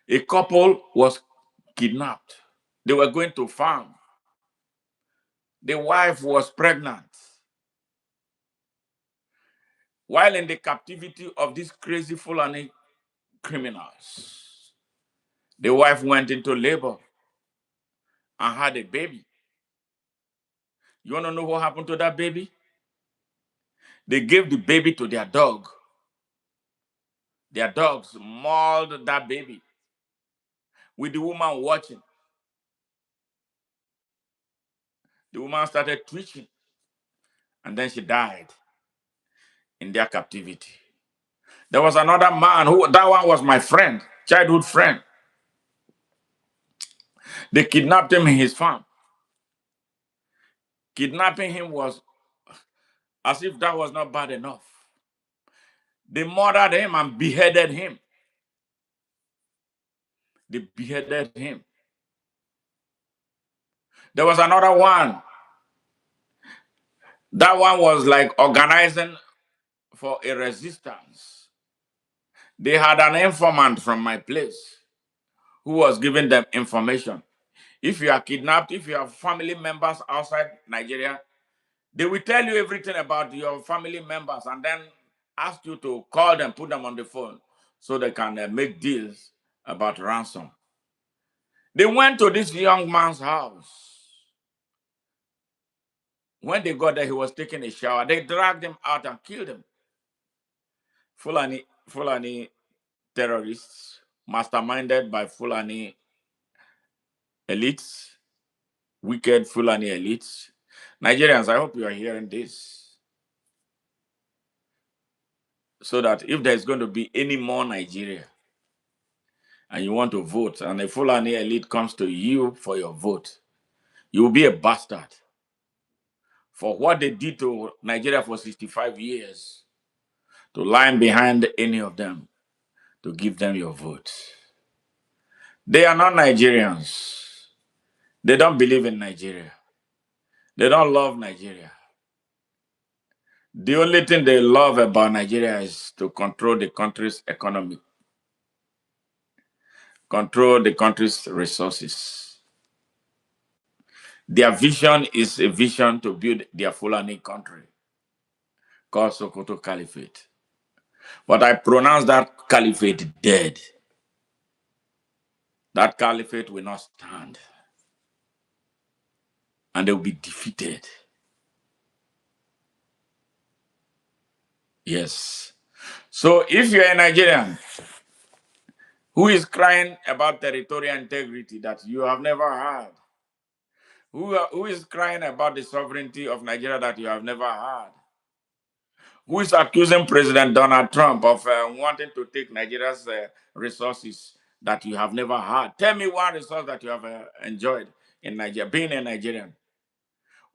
Speaker 2: a couple was kidnapped. They were going to farm. The wife was pregnant. While in the captivity of these crazy Fulani criminals, the wife went into labor and had a baby. You want to know what happened to that baby? They gave the baby to their dog. Their dogs mauled that baby with the woman watching. The woman started twitching and then she died in their captivity. There was another man who, that one was my friend, childhood friend. They kidnapped him in his farm. Kidnapping him was as if that was not bad enough. They murdered him and beheaded him. They beheaded him. There was another one. That one was like organizing for a resistance. They had an informant from my place who was giving them information. If you are kidnapped, if you have family members outside Nigeria, they will tell you everything about your family members and then ask you to call them, put them on the phone so they can make deals about ransom. They went to this young man's house. When they got there, he was taking a shower. They dragged him out and killed him. Fulani terrorists, masterminded by Fulani elites, wicked Fulani elites. Nigerians, I hope you are hearing this. So that if there's going to be any more Nigeria and you want to vote and a Fulani elite comes to you for your vote, you will be a bastard for what they did to Nigeria for 65 years, to line behind any of them, to give them your vote. They are not Nigerians. They don't believe in Nigeria. They don't love Nigeria. The only thing they love about Nigeria is to control the country's economy, control the country's resources. Their vision is a vision to build their Fulani country called Sokoto Caliphate. But I pronounce that caliphate dead. That caliphate will not stand. And they will be defeated. Yes. So if you're a Nigerian who is crying about territorial integrity that you have never heard, who is crying about the sovereignty of Nigeria that you have never heard, who is accusing President Donald Trump of wanting to take Nigeria's resources that you have never had. Tell me one resource that you have enjoyed in Nigeria, being a Nigerian.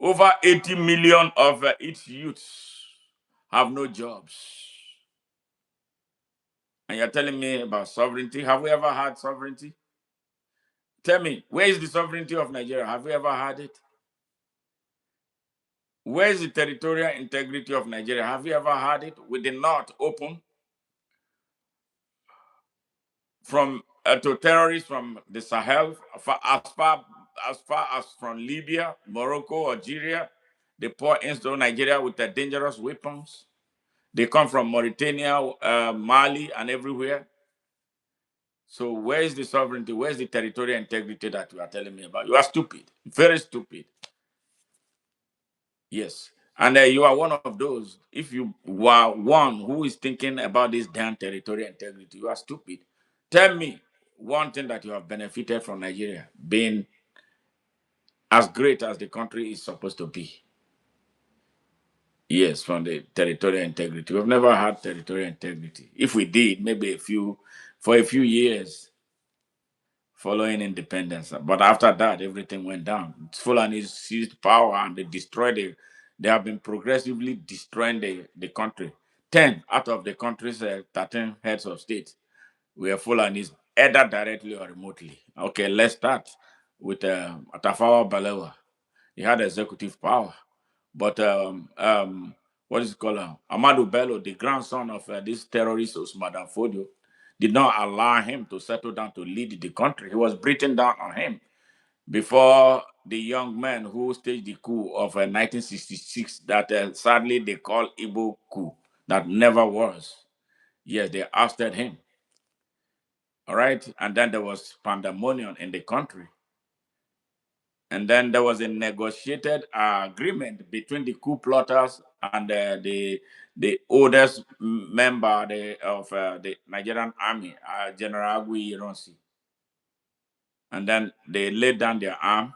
Speaker 2: Over 80 million of its youths have no jobs. And you're telling me about sovereignty. Have we ever had sovereignty? Tell me, where is the sovereignty of Nigeria? Have we ever had it? Where is the territorial integrity of Nigeria? Have you ever had it? With the north open from to terrorists from the Sahel, as far as from Libya, Morocco, Algeria, they pour into Nigeria with their dangerous weapons. They come from Mauritania, Mali, and everywhere. So where is the sovereignty? Where is the territorial integrity that you are telling me about? You are stupid, very stupid. Yes. And you are one of those. If you were one who is thinking about this damn territorial integrity, you are stupid. Tell me one thing that you have benefited from Nigeria being as great as the country is supposed to be. Yes, from the territorial integrity. We've never had territorial integrity. If we did, maybe for a few years following independence. But after that, everything went down. Fulani seized power and they have been progressively destroying the country. 10 out of the country's 13 heads of state were Fulanis, either directly or remotely. Okay, let's start with Atafawa Balewa. He had executive power. But what is it called? Amadou Bello, the grandson of this terrorist Usman Dan Fodio, did not allow him to settle down to lead the country. He was breathing down on him before the young man who staged the coup of 1966 that sadly they call Igbo coup, that never was. Yes, they ousted him. All right. And then there was pandemonium in the country. And then there was a negotiated agreement between the coup plotters and the oldest member of the Nigerian army, General Agui Ironsi. And then they laid down their arm.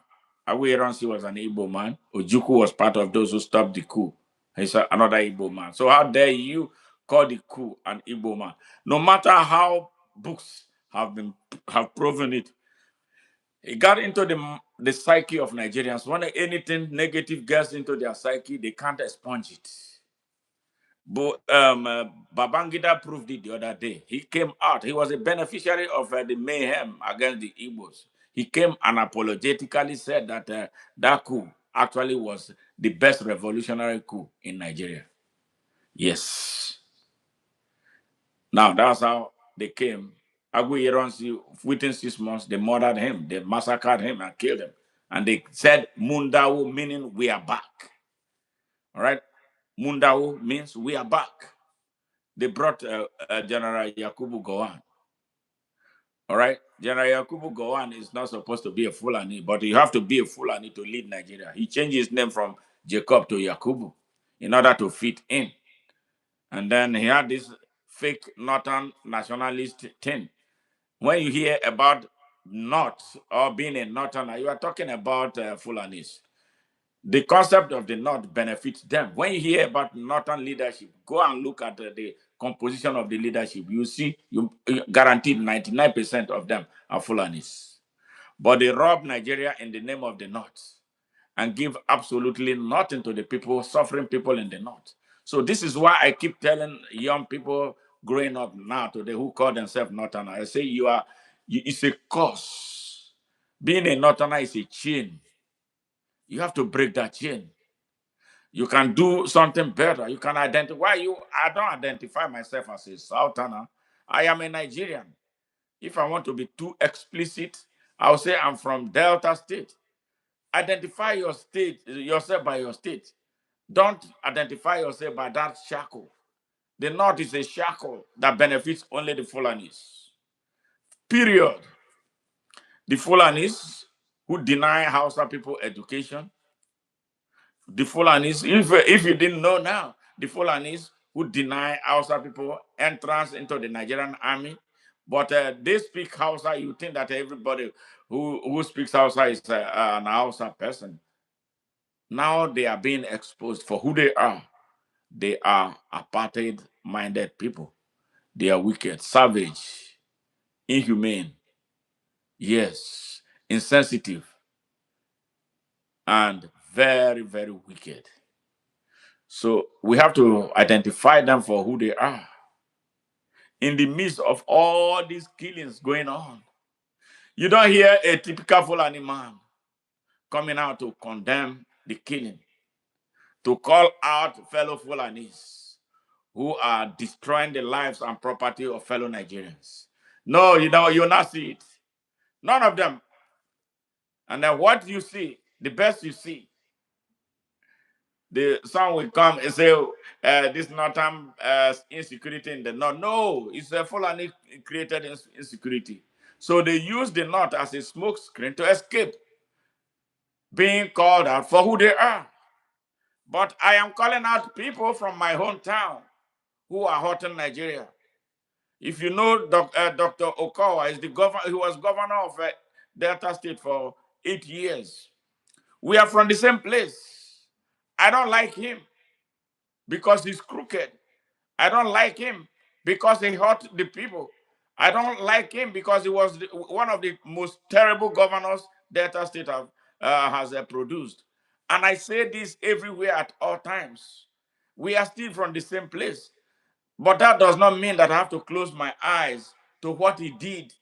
Speaker 2: Agui Ironsi was an Igbo man. Ojukwu was part of those who stopped the coup. He's another Igbo man. So how dare you call the coup an Igbo man? No matter how books have proven it, it got into the psyche of Nigerians. When anything negative gets into their psyche, they can't expunge it. But Babangida proved it the other day. He came out. He was a beneficiary of the mayhem against the Igbos. He came and apologetically said that that coup actually was the best revolutionary coup in Nigeria. Yes. Now that's how they came. Agu Ironsi, within 6 months, they murdered him, they massacred him and killed him. And they said Mundau, meaning we are back. All right? Mundau means we are back. They brought General Yakubu Gowon. All right? General Yakubu Gowon is not supposed to be a Fulani, but you have to be a Fulani to lead Nigeria. He changed his name from Jacob to Yakubu in order to fit in. And then he had this fake Northern nationalist thing. When you hear about North or being a Northerner, you are talking about Fulanis. The concept of the North benefits them. When you hear about Northern leadership, go and look at the composition of the leadership. You see, you guaranteed 99% of them are Fulanis. But they rob Nigeria in the name of the North and give absolutely nothing to the people, suffering people in the North. So this is why I keep telling young people growing up now today who call themselves Northerner, I say it's a curse. Being a Northerner is a chain. You have to break that chain. You can do something better. You can identify you. I don't identify myself as a Southerner. I am a Nigerian. If I want to be too explicit, I'll say I'm from Delta State. Identify your state, yourself by your state. Don't identify yourself by that shackle. The North is a shackle that benefits only the Fulanis. Period. The Fulanis who deny Hausa people education. The Fulanis, if you didn't know now, the Fulanis who deny Hausa people entrance into the Nigerian army. But they speak Hausa. You think that everybody who speaks Hausa is an Hausa person. Now they are being exposed for who they are. They are apartheid minded people. They are wicked, savage, inhumane, yes, insensitive, and very, very wicked. So we have to identify them for who they are. In the midst of all these killings going on, you don't hear a typical Fulani man coming out to condemn the killing, to call out fellow Fulanis who are destroying the lives and property of fellow Nigerians. No, you'll not see it. None of them. And then what you see, the best you see, The some will come and say, this northern insecurity in the north. No, it's a Fulani created insecurity. So they use the north as a smoke screen to escape being called out for who they are. But I am calling out people from my hometown who are hurting Nigeria. If you know Dr. Okowa, is the governor. He was governor of Delta State for 8 years. We are from the same place. I don't like him because he's crooked. I don't like him because he hurt the people. I don't like him because he was one of the most terrible governors Delta State has produced. And I say this everywhere at all times. We are still from the same place. But that does not mean that I have to close my eyes to what he did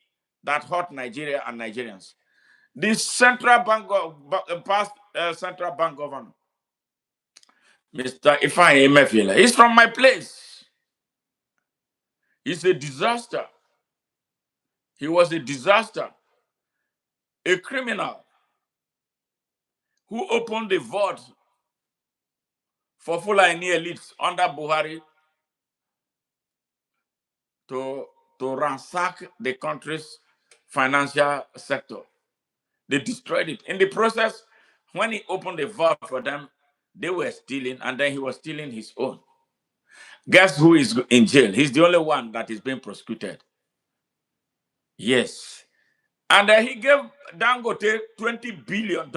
Speaker 2: that hurt Nigeria and Nigerians. The central bank, past central bank governor, Mr. Ifeanyi Emefiele, he's from my place. He's a disaster. He was a disaster, a criminal who opened the vault for Fulani elites under Buhari to, to ransack the country's financial sector. They destroyed it. In the process, when he opened the vault for them, they were stealing, and then he was stealing his own. Guess who is in jail? He's the only one that is being prosecuted. Yes. And he gave Dangote $20 billion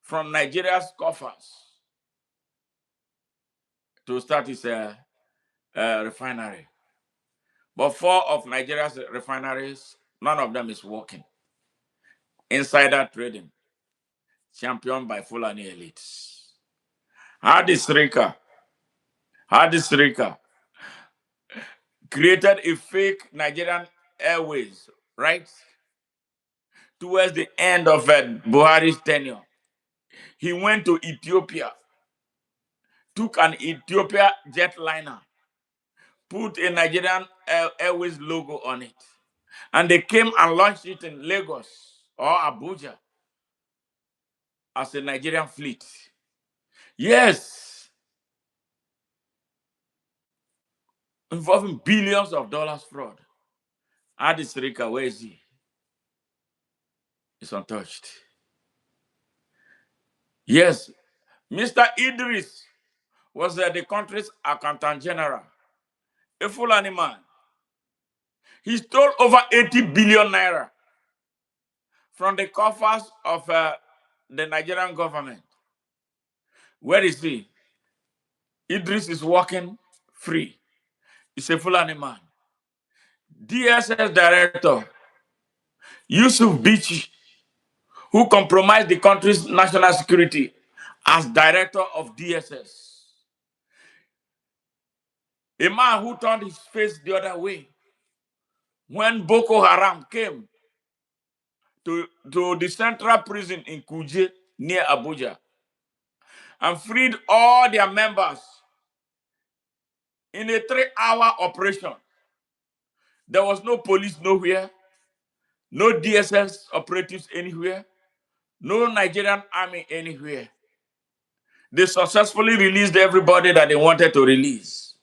Speaker 2: from Nigeria's coffers to start his refinery. But four of Nigeria's refineries, none of them is working. Insider trading, championed by Fulani elites. Hadi Srika created a fake Nigerian Airways, right? Towards the end of Buhari's tenure. He went to Ethiopia, took an Ethiopia jetliner, put a Nigerian Airways logo on it, and they came and launched it in Lagos or Abuja as a Nigerian fleet. Yes, involving billions of dollars fraud. Addis Rika, where is he? He's untouched. Yes, Mr. Idris was the country's accountant general, a Fulani man. He stole over 80 billion naira from the coffers of the Nigerian government. Where is he? Idris is walking free. He's a Fulani man. DSS director Yusuf Bichi, who compromised the country's national security as director of DSS. A man who turned his face the other way when Boko Haram came to the central prison in Kuje near Abuja and freed all their members in a 3-hour operation. There was no police nowhere, no DSS operatives anywhere, no Nigerian army anywhere. They successfully released everybody that they wanted to release.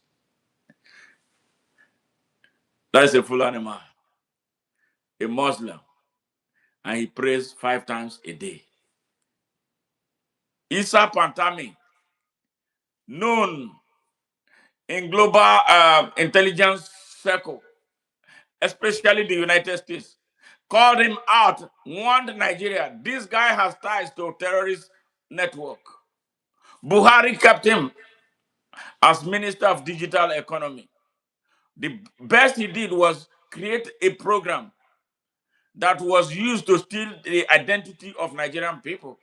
Speaker 2: That's a Fulani man, a Muslim, and he prays 5 times a day. Issa Pantami, known in global intelligence circle, especially the United States, called him out, warned Nigeria, this guy has ties to terrorist network. Buhari kept him as Minister of Digital Economy. The best he did was create a program that was used to steal the identity of Nigerian people.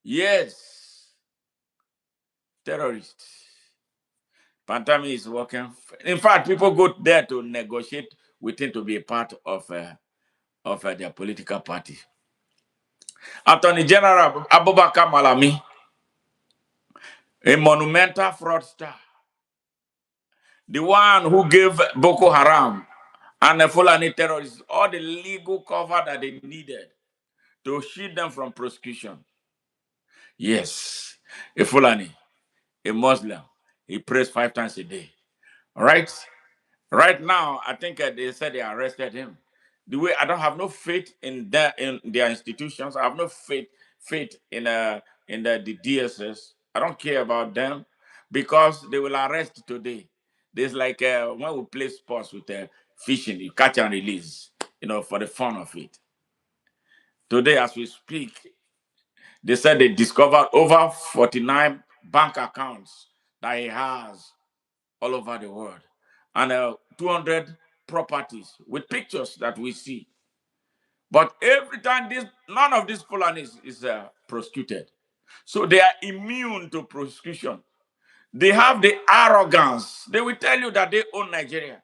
Speaker 2: Yes, terrorists. Pantami is working. In fact, people go there to negotiate with him to be a part of their political party. Attorney General Abubakar Malami, a monumental fraudster, the one who gave Boko Haram and the Fulani terrorists all the legal cover that they needed to shield them from prosecution. Yes. A Fulani, a Muslim. He prays 5 times a day. All right? Right now, I think they said they arrested him. The way I don't have no faith in their institutions. I have no faith in the DSS. I don't care about them because they will arrest today. There's like when we play sports with fishing, you catch and release, for the fun of it. Today, as we speak, they said they discovered over 49 bank accounts that he has all over the world, and 200 properties with pictures that we see. But every time none of these Fulanis is prosecuted. So they are immune to prosecution. They have the arrogance. They will tell you that they own Nigeria.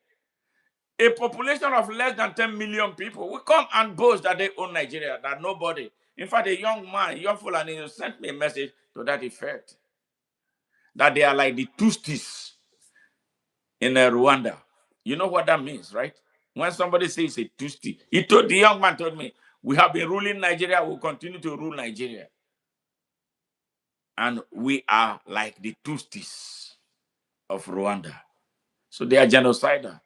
Speaker 2: A population of less than 10 million people will come and boast that they own Nigeria, that nobody. In fact, a young Fulani, sent me a message to that effect, that they are like the Tustis in Rwanda. You know what that means, right? When somebody says a Tusti, the young man told me, we have been ruling Nigeria, we'll continue to rule Nigeria. And we are like the Tustis of Rwanda. So they are genocidal.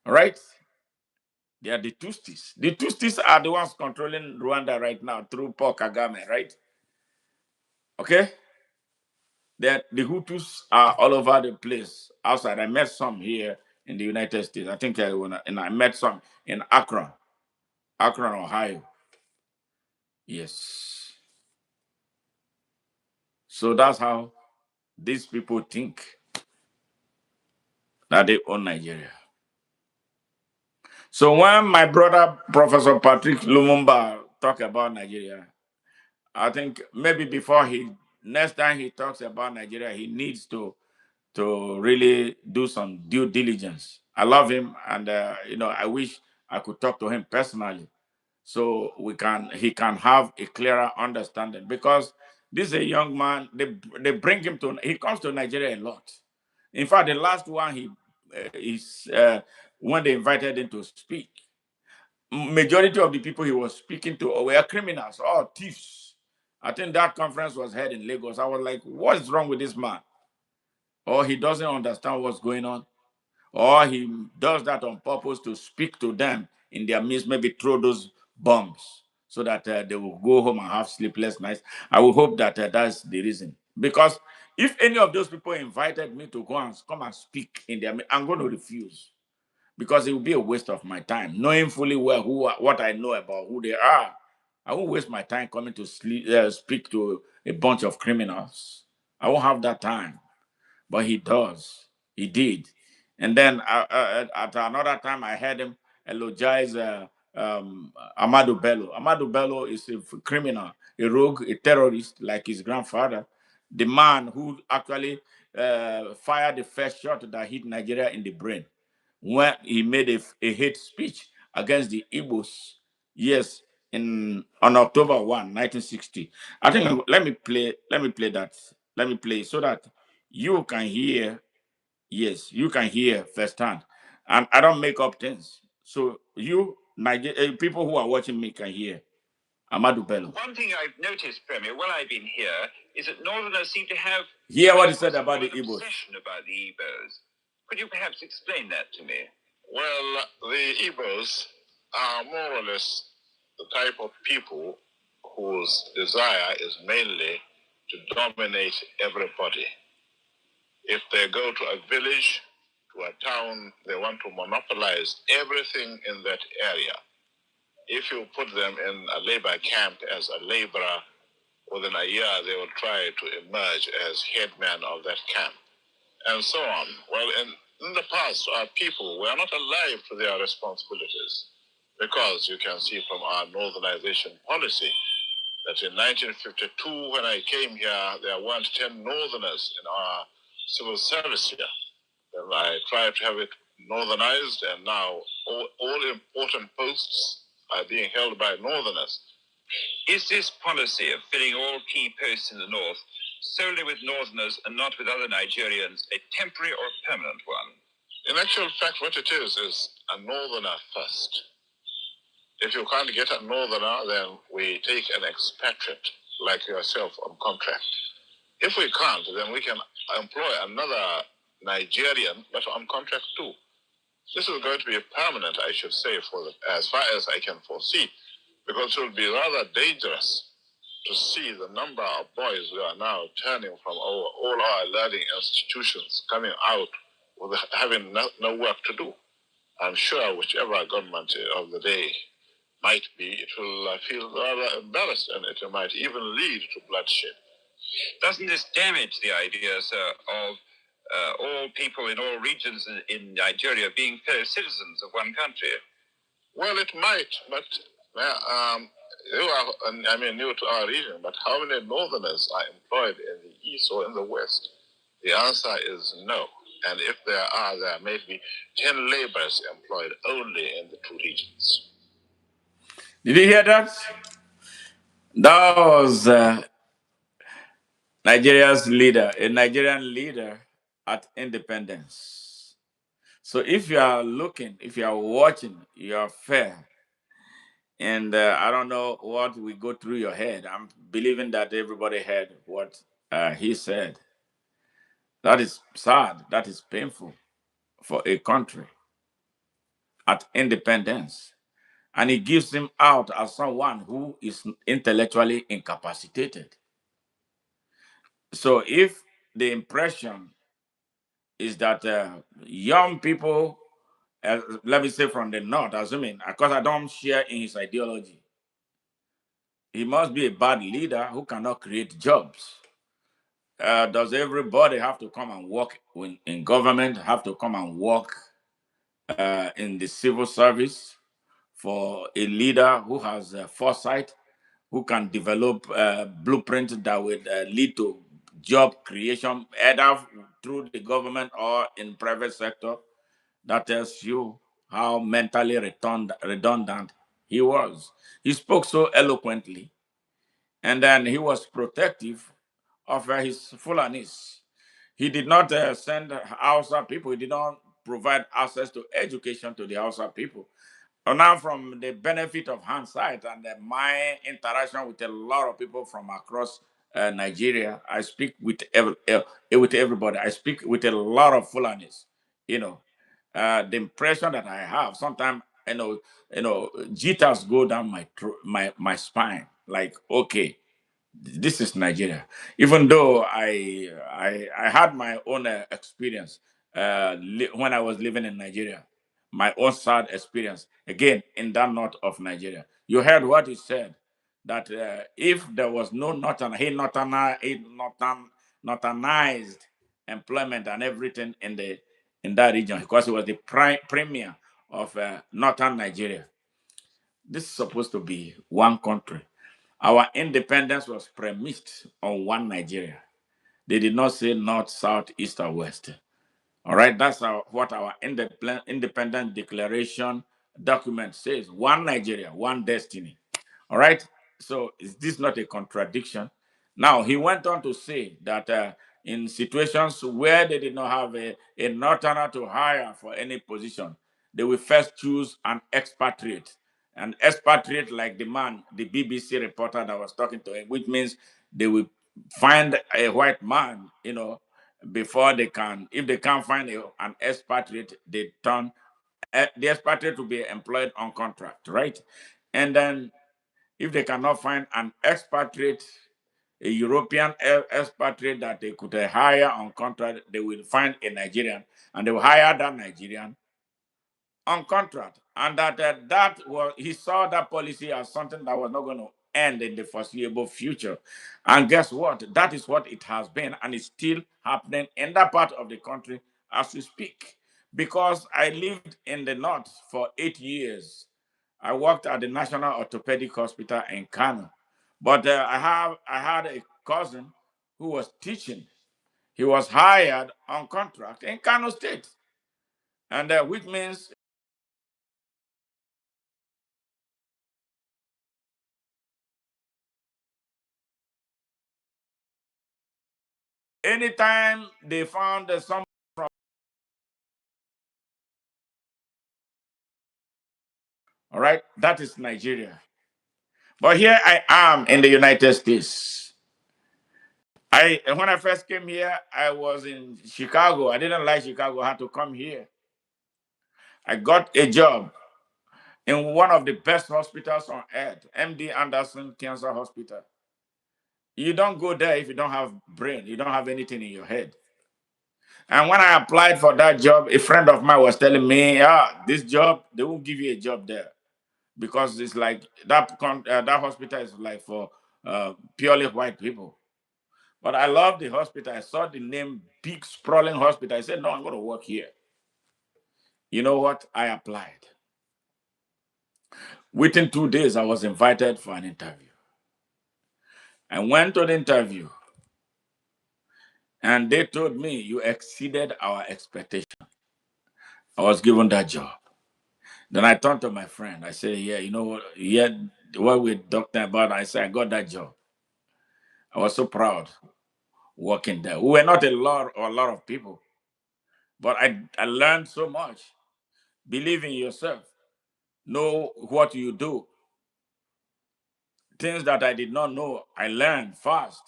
Speaker 2: All right? They are the Tustis. The Tustis are the ones controlling Rwanda right now through Paul Kagame, right? Okay? The Hutus are all over the place outside. I met some here in the United States. I think and I met some in Akron, Ohio. Yes. So that's how these people think that they own Nigeria. So when my brother, Professor Patrick Lumumba, talk about Nigeria, I think maybe next time he talks about Nigeria, he needs to really do some due diligence. I love him, and I wish I could talk to him personally, so he can have a clearer understanding. Because this is a young man. They bring him to. He comes to Nigeria a lot. In fact, the last one he is when they invited him to speak, majority of the people he was speaking to were criminals or thieves. I think that conference was held in Lagos. I was like, what's wrong with this man? Or he doesn't understand what's going on, or he does that on purpose to speak to them in their midst, maybe throw those bombs so that they will go home and have sleepless nights. I will hope that that's the reason. Because if any of those people invited me to come and speak in their midst, I'm going to refuse, because it will be a waste of my time, knowing fully well what I know about who they are. I won't waste my time coming to speak to a bunch of criminals. I won't have that time, but he does. He did. And then at another time, I heard him eulogize Amadou Bello. Amadou Bello is a criminal, a rogue, a terrorist like his grandfather, the man who actually fired the first shot that hit Nigeria in the brain when he made a hate speech against the Igbos. Yes, on October 1, 1960. I think let me play that. Let me play so that you can hear. Yes, you can hear firsthand. And I don't make up things. So people who are watching me can hear. Amadou Bello. One thing I've noticed, Premier, while I've been here, is that Northerners seem to have hear what he said about the Igbos. Obsession about the Igbos. Could you perhaps explain that to me? Well, the Igbos are more or less the type of people whose desire is mainly to dominate everybody. If they go to a village, to a town, they want to monopolize everything in that area. If you put them in a labor camp as a laborer, within a year they will try to emerge as headman of that camp, and so on. Well, in the past, our people were not alive to their responsibilities, because you can see from our northernization policy that in 1952, when I came here, there weren't 10 northerners in our civil service here. And I tried to have it northernized, and now all important posts are being held by northerners. Is this policy of filling all key posts in the north solely with northerners and not with other Nigerians a temporary or permanent one? In actual fact, what it is a northerner first. If you can't get a northerner, then we take an expatriate like yourself on contract.
Speaker 1: If we can't, then we can employ another Nigerian, but on contract too. This is going to be permanent, I should say, as far as I can foresee, because it will be rather dangerous to see the number of boys who are now turning from all our learning institutions coming out with having no work to do. I'm sure whichever government of the day might be, it will feel rather embarrassed, and it might even lead to bloodshed. Doesn't this damage the idea, sir, of all people in all regions in Nigeria being fellow citizens of one country? Well, it might, but you are, I mean, new to our region, but how many northerners are employed in the east or in the west? The answer is no. And if there may be 10 laborers employed only in the two regions.
Speaker 2: Did you hear that? That was Nigeria's leader, a Nigerian leader at independence. So if you are looking, if you are watching, you are fair. And I don't know what will go through your head. I'm believing that everybody heard what he said. That is sad. That is painful for a country at independence. And he gives him out as someone who is intellectually incapacitated. So if the impression is that young people, let me say from the north, assuming, because I don't share in his ideology, he must be a bad leader who cannot create jobs. Does everybody have to come and work in government, have to come and work in the civil service for a leader who has foresight, who can develop blueprint that would lead to job creation, either through the government or in private sector? That tells you how mentally redundant he was. He spoke so eloquently, and then he was protective of his Fulanis. He did not send Hausa people. He did not provide access to education to the Hausa people. And now, from the benefit of hindsight and my interaction with a lot of people from across Nigeria, I speak with everybody. I speak with a lot of Fulanis. You know, the impression that I have sometimes, jitters go down my spine. Like, okay, this is Nigeria. Even though I had my own experience when I was living in Nigeria, my own sad experience again in that north of Nigeria. You heard what he said, that if there was no northernized employment and everything in that region, because it was the premier of northern Nigeria. This is supposed to be one country. Our independence was premised on one Nigeria. They did not say north, south, east, or west. All right, that's what our independent declaration document says: one Nigeria, one destiny. All right, so is this not a contradiction? Now, he went on to say that in situations where they did not have a northerner to hire for any position, they will first choose an expatriate. An expatriate, like the man, the BBC reporter that was talking to him, which means they will find a white man, before they can. If they can't find an expatriate, they turn the expatriate to be employed on contract, right? And then if they cannot find an expatriate, a European expatriate that they could hire on contract, they will find a Nigerian, and they will hire that Nigerian on contract. And that was, he saw that policy as something that was not going to end in the foreseeable future. And guess what? That is what it has been, and it's still happening in that part of the country as we speak. Because I lived in the north for 8 years. I worked at the National Orthopedic Hospital in Kano. But I had a cousin who was teaching. He was hired on contract in Kano State, and which means anytime they found some from, all right, that is Nigeria. But here I am in the United States. I when I first came here, I was in Chicago. I didn't like Chicago. I had to come here. I got a job in one of the best hospitals on earth, MD Anderson Cancer Hospital. You don't go there if you don't have brain. You don't have anything in your head. And when I applied for that job, a friend of mine was telling me, this job, they won't give you a job there because it's like that hospital is like for purely white people. But I love the hospital. I saw the name, big sprawling hospital. I said, no, I'm going to work here. You know what? I applied. Within 2 days, I was invited for an interview. I went to the interview and they told me, you exceeded our expectation. I was given that job. Then I turned to my friend. I said, yeah, you know what? Yeah, what we're talking about, I said, I got that job. I was so proud working there. We were not a lot of people, but I learned so much. Believe in yourself. Know what you do. Things that I did not know, I learned fast.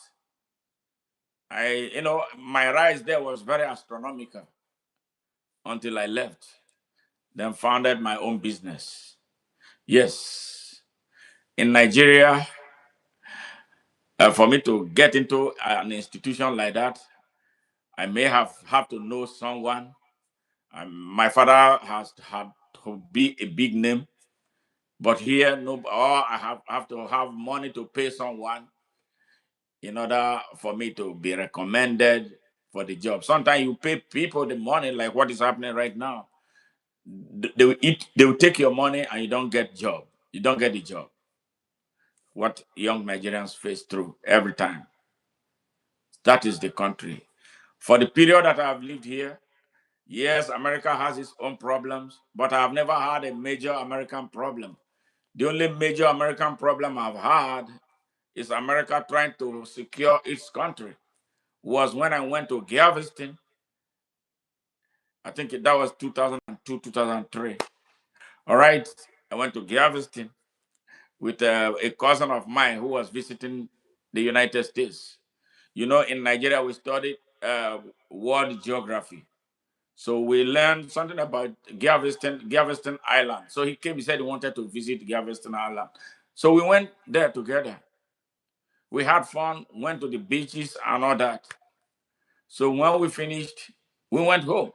Speaker 2: My rise there was very astronomical until I left. Then founded my own business. Yes. In Nigeria, for me to get into an institution like that, I may have to know someone. My father has had to be a big name, but here no, or I have to have money to pay someone in order for me to be recommended for the job. Sometimes you pay people the money, like what is happening right now. They will take your money and you don't get job. You don't get the job. What young Nigerians face through every time. That is the country. For the period that I've lived here, yes, America has its own problems, but I've never had a major American problem. The only major American problem I've had is America trying to secure its country. Was when I went to Galveston. I think that was 2002, 2003. All right. I went to Galveston with a cousin of mine who was visiting the United States. In Nigeria, we studied world geography. So we learned something about Galveston Island. So he came, he said he wanted to visit Galveston Island. So we went there together. We had fun, went to the beaches and all that. So when we finished, we went home.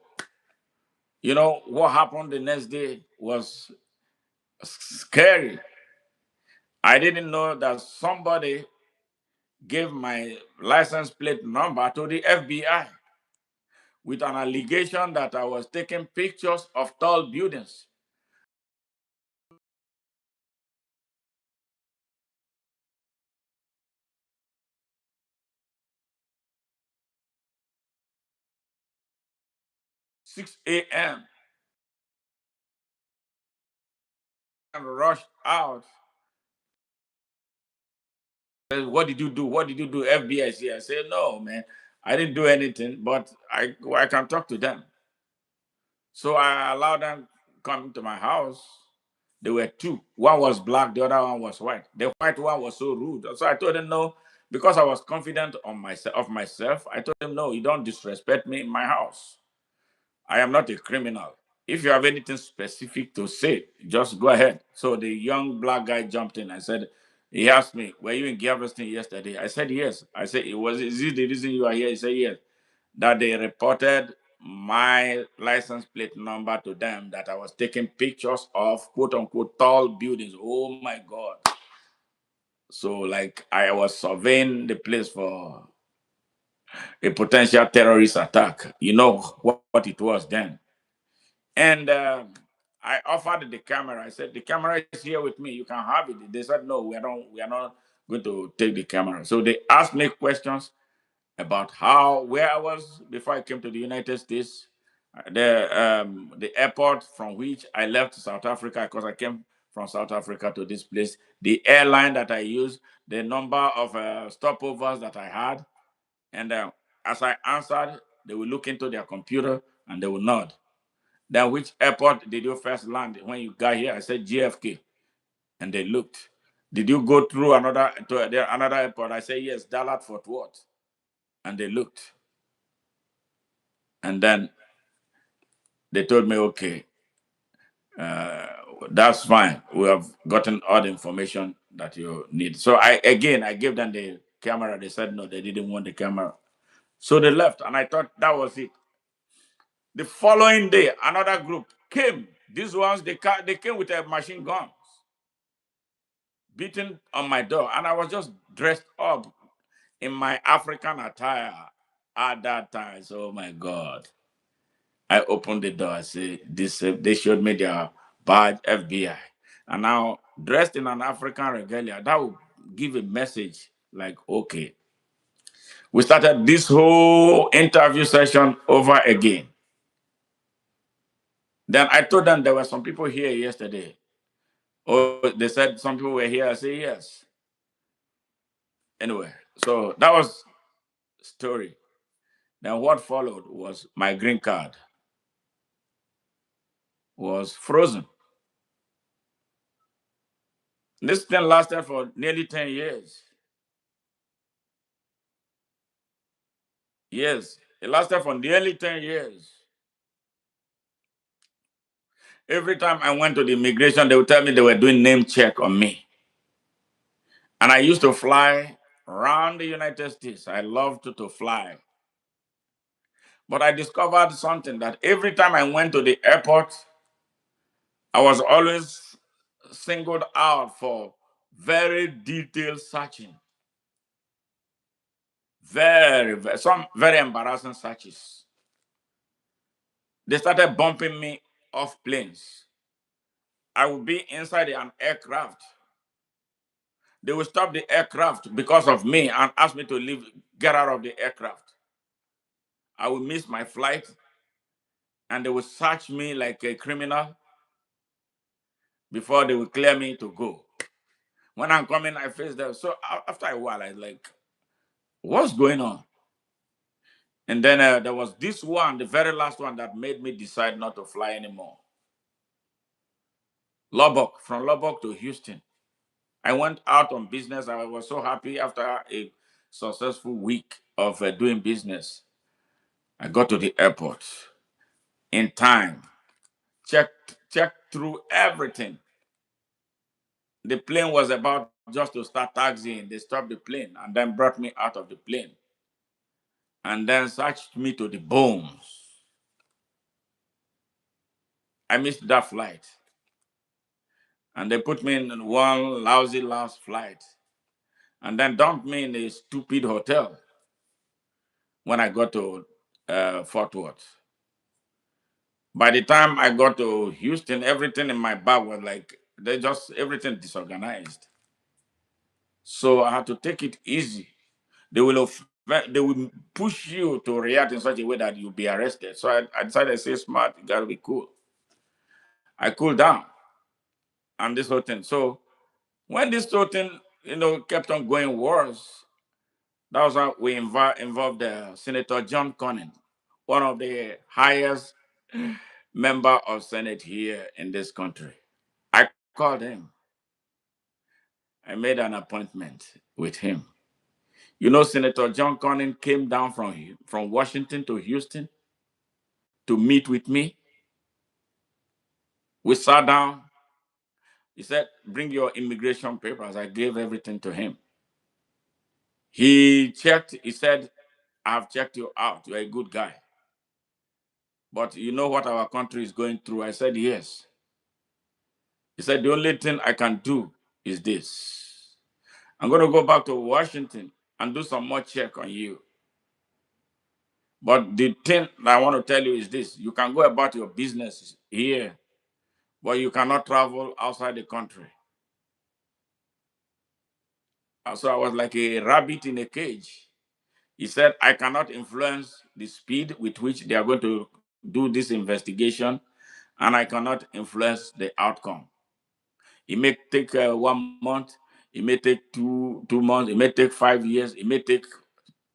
Speaker 2: What happened the next day was scary. I didn't know that somebody gave my license plate number to the FBI with an allegation that I was taking pictures of tall buildings. 6 a.m. and rushed out. What did you do? What did you do? FBI is here. I said, no, man, I didn't do anything, but I can talk to them. So I allowed them come to my house. There were two. One was black, the other one was white. The white one was so rude. So I told them no, because I was confident of myself. I told them no, you don't disrespect me in my house. I am not a criminal. If you have anything specific to say, just go ahead. So the young black guy jumped in. I said, he asked me, were you in Galveston yesterday? I said, yes. I said, is it the reason you are here? He said, yes. That they reported my license plate number to them, that I was taking pictures of quote unquote tall buildings. Oh my God. So, like, I was surveying the place for a potential terrorist attack. You know what it was then. And I offered the camera. I said, the camera is here with me. You can have it. They said, no, we are not going to take the camera. So they asked me questions about where I was before I came to the United States, the airport from which I left South Africa, because I came from South Africa to this place, the airline that I used, the number of stopovers that I had. And as I answered, they will look into their computer and they will nod. Then, which airport did you first land when you got here? I said JFK, and they looked. Did you go through another airport? I said yes, Dallas Fort Worth. And they looked. And then they told me, okay, uh, that's fine. We have gotten all the information that you need. So I gave them the camera. They said no, they didn't want the camera. So they left, and I thought that was it. The following day, another group came. These ones, they came with a machine guns, beating on my door, and I was just dressed up in my African attire at that time. So, oh my God. I opened the door. I say, this. They showed me their badge, FBI, and now dressed in an African regalia. That would give a message like, okay, we started this whole interview session over again. Then I told them there were some people here yesterday. Oh, they said some people were here. I say yes. Anyway, so that was story. Then what followed was my green card was frozen. This thing lasted for nearly 10 years. Yes, it lasted for nearly 10 years. Every time I went to the immigration, they would tell me they were doing name check on me. And I used to fly around the United States. I loved to fly. But I discovered something that every time I went to the airport, I was always singled out for very detailed searching. Some very embarrassing searches. They started bumping me off planes. I would be inside an aircraft. They will stop the aircraft because of me and ask me to leave, get out of the aircraft. I will miss my flight and they will search me like a criminal before they will clear me to go. When I'm coming, I face them. So after a while, I like, what's going on? And then there was this one, the very last one that made me decide not to fly anymore. Lubbock, from Lubbock to Houston. I went out on business. I was so happy after a successful week of doing business. I got to the airport in time, checked through everything. The plane was about just to start taxiing. They stopped the plane and then brought me out of the plane and then searched me to the bones. I missed that flight. And they put me in one lousy last flight and then dumped me in a stupid hotel when I got to Fort Worth. By the time I got to Houston, everything in my bag was like, they just, everything disorganized. So I had to take it easy. They will push you to react in such a way that you'll be arrested. So I decided to say smart, you gotta be cool. I cooled down and this whole thing. So when this whole thing, kept on going worse, that was how we involved Senator John Cornyn, one of the highest member of Senate here in this country. I called him. I made an appointment with him. Senator John Cornyn came down from Washington to Houston to meet with me. We sat down. He said, bring your immigration papers. I gave everything to him. He checked. He said, I've checked you out. You're a good guy. But you know what our country is going through? I said, yes. He said, the only thing I can do is this. I'm going to go back to Washington and do some more check on you. But the thing that I want to tell you is this. You can go about your business here, but you cannot travel outside the country. So I was like a rabbit in a cage. He said, I cannot influence the speed with which they are going to do this investigation, and I cannot influence the outcome. It may take 1 month, it may take two months, it may take 5 years, it may take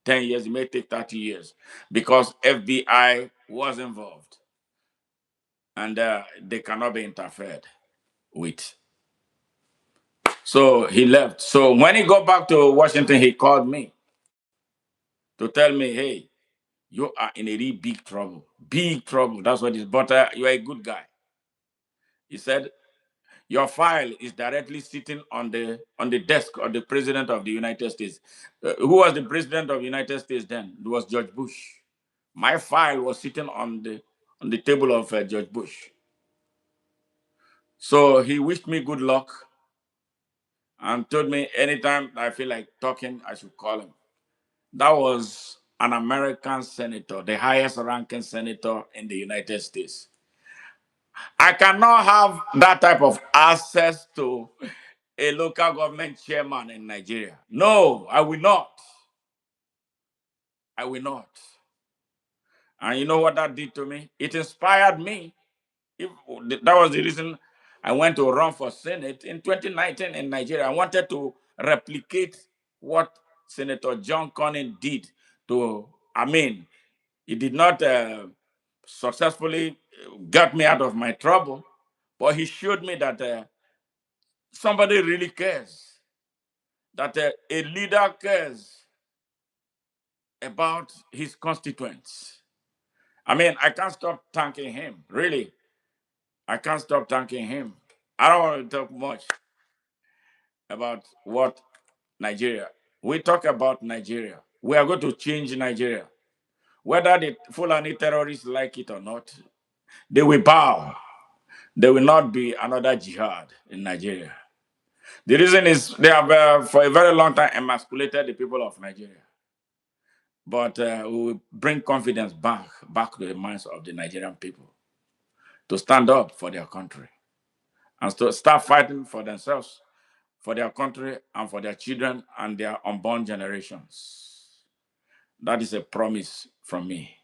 Speaker 2: 10 years, it may take 30 years, because FBI was involved and they cannot be interfered with. So he left. So when he got back to Washington, he called me. to tell me, hey, you are in a really big trouble. Big trouble. That's what it is. But you are a good guy. He said, your file is directly sitting on the desk of the president of the United States. Who was the president of the United States then? It was George Bush. My file was sitting on the table of George Bush. So he wished me good luck and told me anytime I feel like talking, I should call him. That was an American senator, the highest ranking senator in the United States. I cannot have that type of access to a local government chairman in Nigeria. No, I will not. I will not. And you know what that did to me? It inspired me. If that was the reason I went to run for Senate in 2019 in Nigeria. I wanted to replicate what Senator John Cornyn did to, I mean, he did not successfully get me out of my trouble, but he showed me that somebody really cares, that a leader cares about his constituents. I mean, I can't stop thanking him, really. I can't stop thanking him. I don't want to talk much about what Nigeria. We talk about Nigeria. We are going to change Nigeria. Whether the Fulani terrorists like it or not, they will bow. There will not be another jihad in Nigeria. The reason is they have, for a very long time, emasculated the people of Nigeria. But we will bring confidence back to the minds of the Nigerian people to stand up for their country and to start fighting for themselves, for their country, and for their children and their unborn generations. That is a promise from me.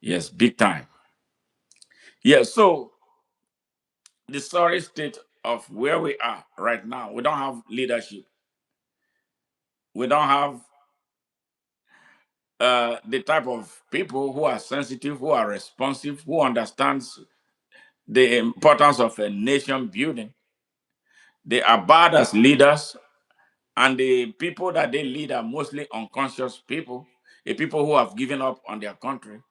Speaker 2: Yes, big time. Yes, so the sorry state of where we are right now, we don't have leadership. We don't have the type of people who are sensitive, who are responsive, who understands the importance of a nation building. They are bad as leaders, and the people that they lead are mostly unconscious people, the people who have given up on their country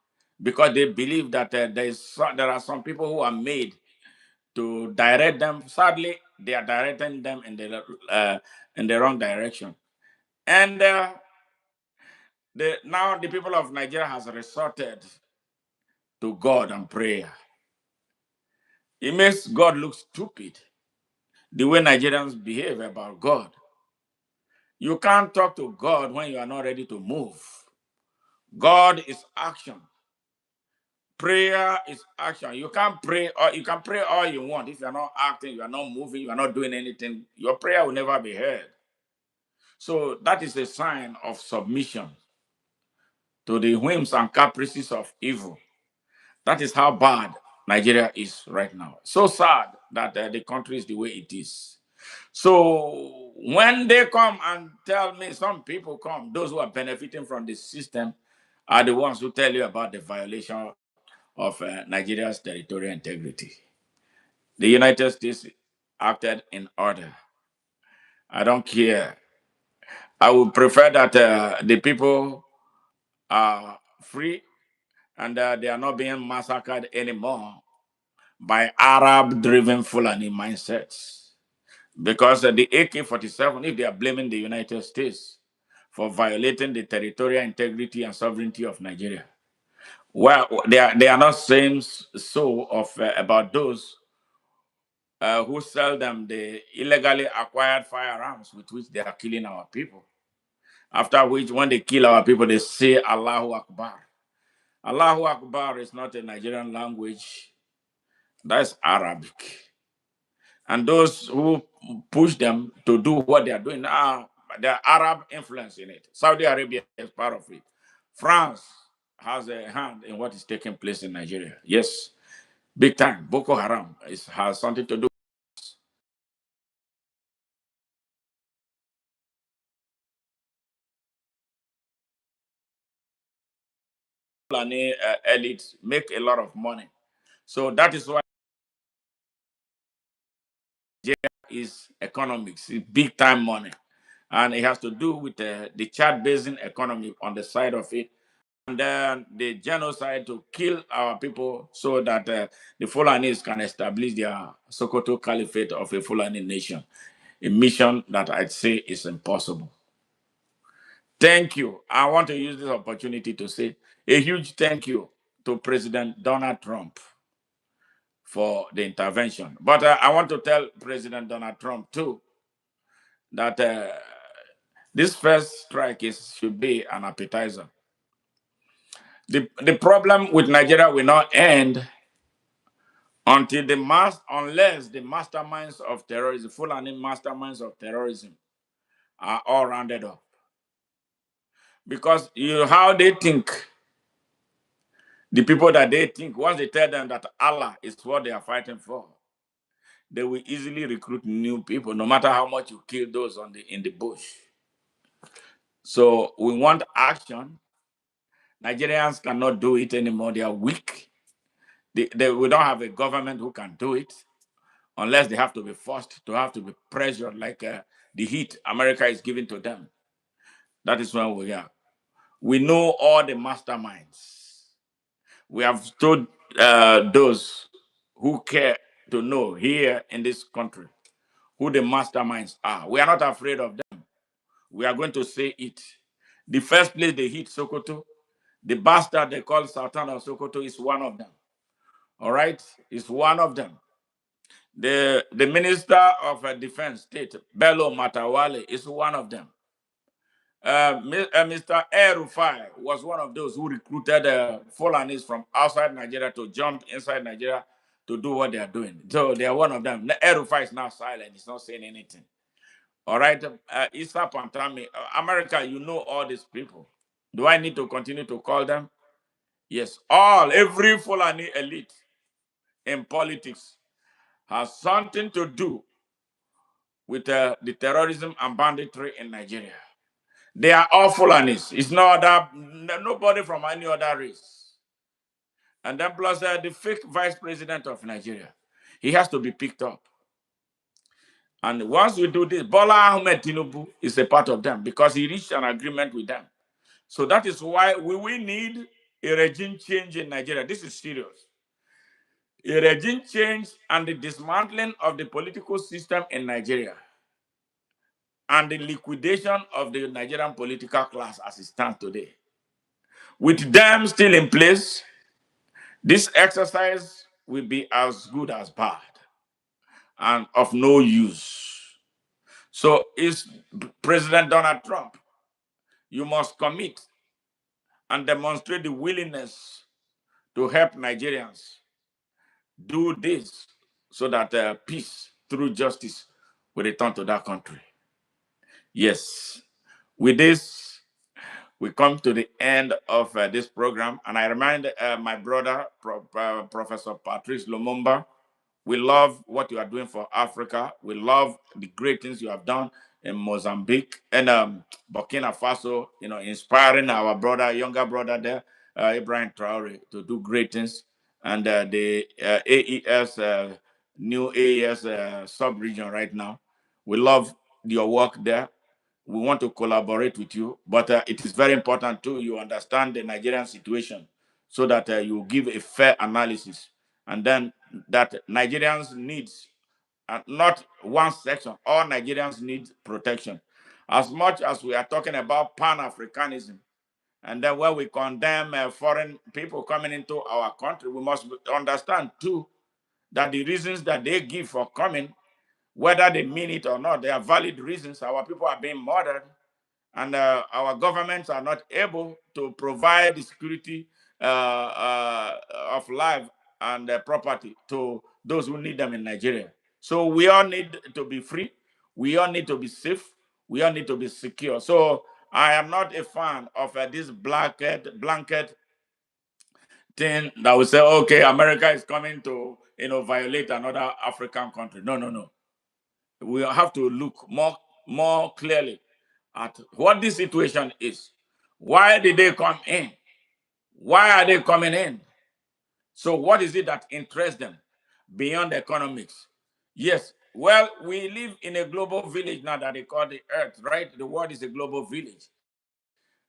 Speaker 2: because they believe that there are some people who are made to direct them. Sadly, they are directing them in the wrong direction. And now the people of Nigeria has resorted to God and prayer. It makes God look stupid the way Nigerians behave about God. You can't talk to God when you are not ready to move. God is action. Prayer is action. You can't pray, or you can pray all you want. If you are not acting, you are not moving, you are not doing anything, your prayer will never be heard. So that is a sign of submission to the whims and caprices of evil. That is how bad Nigeria is right now. So sad that the country is the way it is. So when they come and tell me, some people come, those who are benefiting from the system are the ones who tell you about the violation of Nigeria's territorial integrity. The United States acted in order. I don't care. I would prefer that the people are free and they are not being massacred anymore by Arab driven Fulani mindsets. Because the AK 47, if they are blaming the United States for violating the territorial integrity and sovereignty of Nigeria, well, they are not saying so of about those who sell them the illegally acquired firearms with which they are killing our people. After which, when they kill our people, they say Allahu Akbar. Allahu Akbar is not a Nigerian language, that's Arabic. And those who push them to do what they are doing are the Arab influence in it. Saudi Arabia is part of it. France has a hand in what is taking place in Nigeria. Yes, big time. Boko Haram has something to do and elites make a lot of money. So that is why Nigeria is economics, it's big time money. and it has to do with the Chad Basin economy on the side of it, and then the genocide to kill our people so that the Fulanis can establish their Sokoto Caliphate of a Fulani nation, a mission that I'd say is impossible. Thank you. I want to use this opportunity to say a huge thank you to President Donald Trump for the intervention. But I want to tell President Donald Trump too that this first strike should be an appetizer. The problem with Nigeria will not end until unless the masterminds of terrorism, Fulani masterminds of terrorism, are all rounded up. Because how they think, the people that they think, once they tell them that Allah is what they are fighting for, they will easily recruit new people, no matter how much you kill those in the bush. So we want action. Nigerians cannot do it anymore. They are weak. We don't have a government who can do it unless they have to be forced to have to be pressured like the heat America is giving to them. That is where we are. We know all the masterminds. We have told those who care to know here in this country who the masterminds are. We are not afraid of them. We are going to say it. The first place they hit Sokoto, the bastard they call Sultan of Sokoto is one of them. All right? Is one of them. The Minister of Defense State, Bello Matawale, is one of them. Mr. Rufai was one of those who recruited Fulanis from outside Nigeria to jump inside Nigeria to do what they are doing. So they are one of them. Rufai is now silent. He's not saying anything. All right. Issa Pantami, America, you know all these people. Do I need to continue to call them? Yes. Every Fulani elite in politics has something to do with the terrorism and banditry in Nigeria. They are all Fulanis. It's nobody from any other race. And then plus the fake vice president of Nigeria. He has to be picked up. And once we do this, Bola Ahmed Tinubu is a part of them because he reached an agreement with them. So that is why we need a regime change in Nigeria. This is serious. A regime change and the dismantling of the political system in Nigeria and the liquidation of the Nigerian political class as it stands today. With them still in place, this exercise will be as good as bad and of no use. So is President Donald Trump, you must commit and demonstrate the willingness to help Nigerians do this so that peace through justice will return to that country. Yes. With this, we come to the end of this program, and I remind my brother, Professor Patrice Lumumba, we love what you are doing for Africa. We love the great things you have done in Mozambique and Burkina Faso, inspiring our younger brother there, Ibrahim Traore, to do great things. And the AES, new AES sub-region right now. We love your work there. We want to collaborate with you, but it is very important too you understand the Nigerian situation so that you give a fair analysis, and then that Nigerians needs not one section, all Nigerians need protection. As much as we are talking about Pan-Africanism, and then when we condemn foreign people coming into our country, we must understand too that the reasons that they give for coming, whether they mean it or not, they are valid reasons. Our people are being murdered, and our governments are not able to provide the security of life and property to those who need them in Nigeria. So we all need to be free. We all need to be safe. We all need to be secure. So I am not a fan of this blanket thing that will say, okay, America is coming to violate another African country. No, no, no. We have to look more clearly at what this situation is. Why did they come in? Why are they coming in? So what is it that interests them beyond economics? Yes, Well, we live in a global village now that they call the earth, right? The world is a global village.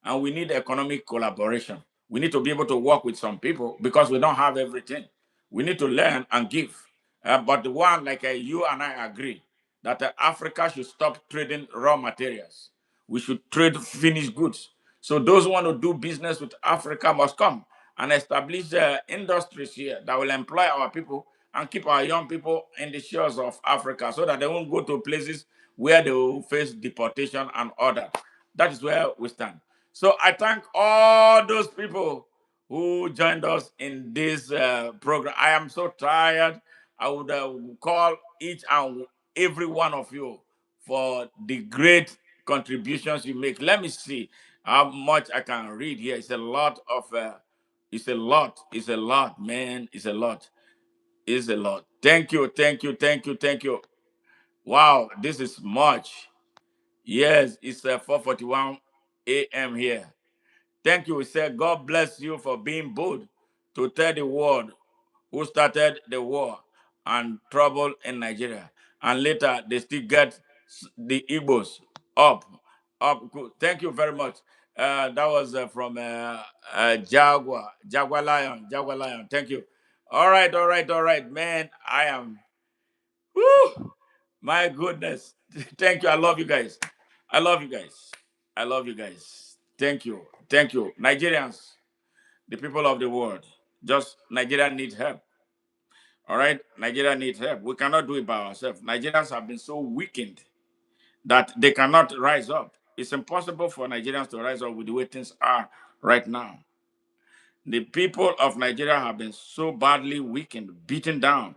Speaker 2: And we need economic collaboration. We need to be able to work with some people because we don't have everything. We need to learn and give. But the one, like you and I agree, that Africa should stop trading raw materials. We should trade finished goods. So those who want to do business with Africa must come and establish industries here that will employ our people and keep our young people in the shores of Africa so that they won't go to places where they will face deportation and order. That is where we stand. So I thank all those people who joined us in this program. I am so tired. I would call each and every one of you for the great contributions you make. Let me see how much I can read here. It's a lot of, it's a lot, it's a lot, man. It's a lot, it's a lot. Thank you, thank you, thank you, thank you. Wow, this is much. Yes, it's 4:41 a.m. here. Thank you. We say God bless you for being bold to tell the world who started the war and trouble in Nigeria. And later they still get the Igbos up. Up. Good. Thank you very much. That was from Jaguar Lion. Jaguar Lion. Thank you. All right, all right, all right, man. I am. Woo! My goodness. Thank you. I love you guys. I love you guys. I love you guys. Thank you. Thank you. Nigerians, the people of the world, just Nigeria needs help. All right? Nigeria needs help. We cannot do it by ourselves. Nigerians have been so weakened that they cannot rise up. It's impossible for Nigerians to rise up with the way things are right now. The people of Nigeria have been so badly weakened, beaten down.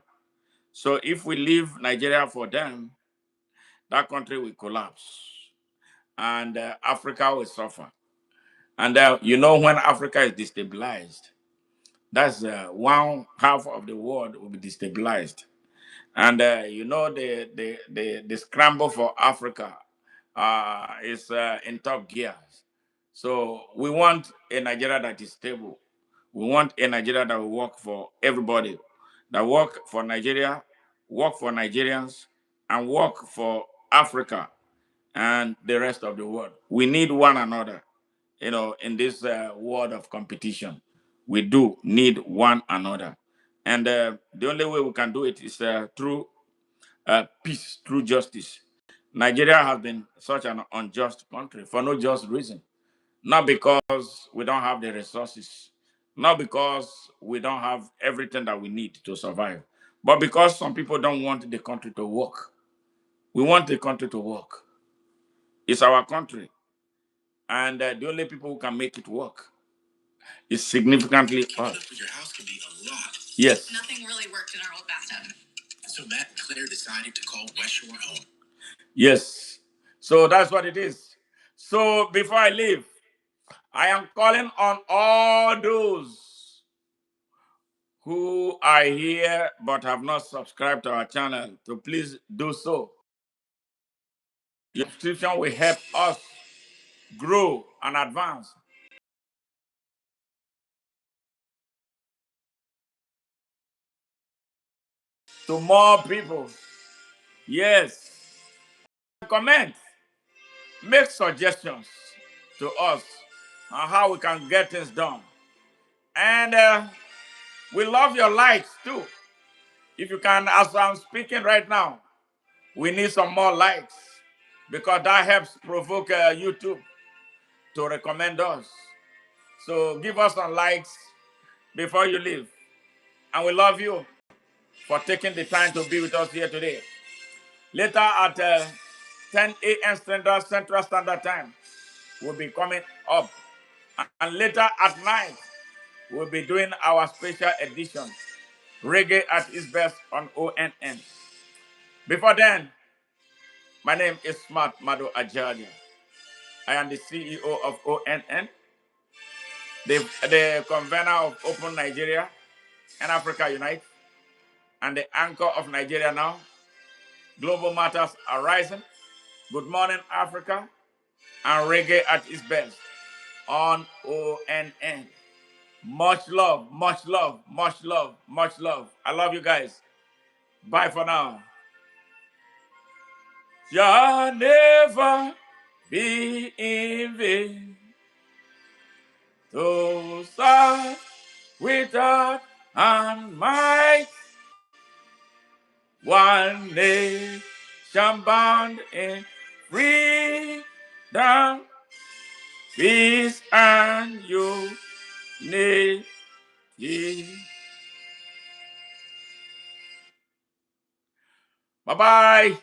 Speaker 2: So if we leave Nigeria for them, that country will collapse and Africa will suffer. And when Africa is destabilized, that's one half of the world will be destabilized. And the scramble for Africa is in top gears. So we want a Nigeria that is stable. We want a Nigeria that will work for everybody, that work for Nigeria, work for Nigerians, and work for Africa and the rest of the world. We need one another, in this world of competition. We do need one another. And the only way we can do it is through peace, through justice. Nigeria has been such an unjust country for no just reason. Not because we don't have the resources, not because we don't have everything that we need to survive, but because some people don't want the country to work. We want the country to work. It's our country, and the only people who can make it work is significantly us. Your house can be a lot. Yes. Nothing really worked in our old bathtub. So Matt and Claire decided to call West Shore home. Yes. So that's what it is. So before I leave, I am calling on all those who are here but have not subscribed to our channel to please do so. Your subscription will help us grow and advance to more people. Yes. Comment, make suggestions to us on how we can get things done. And we love your likes too. If you can, as I'm speaking right now, we need some more likes because that helps provoke YouTube to recommend us. So give us some likes before you leave. And we love you for taking the time to be with us here today. Later at 10 a.m. Central Standard Time, we'll be coming up. And later at night, we'll be doing our special edition, Reggae at its best on ONN. Before then, my name is Smart Mado Ajalia. I am the CEO of ONN, the convener of Open Nigeria and Africa Unite, and the anchor of Nigeria Now. Global Matters are rising. Good morning, Africa, and Reggae at its best on ONN. Much love, much love, much love, much love. I love you guys. Bye for now. shall never be in vain. To serve without and might, one nation bound in freedom, peace and unity. Bye-bye.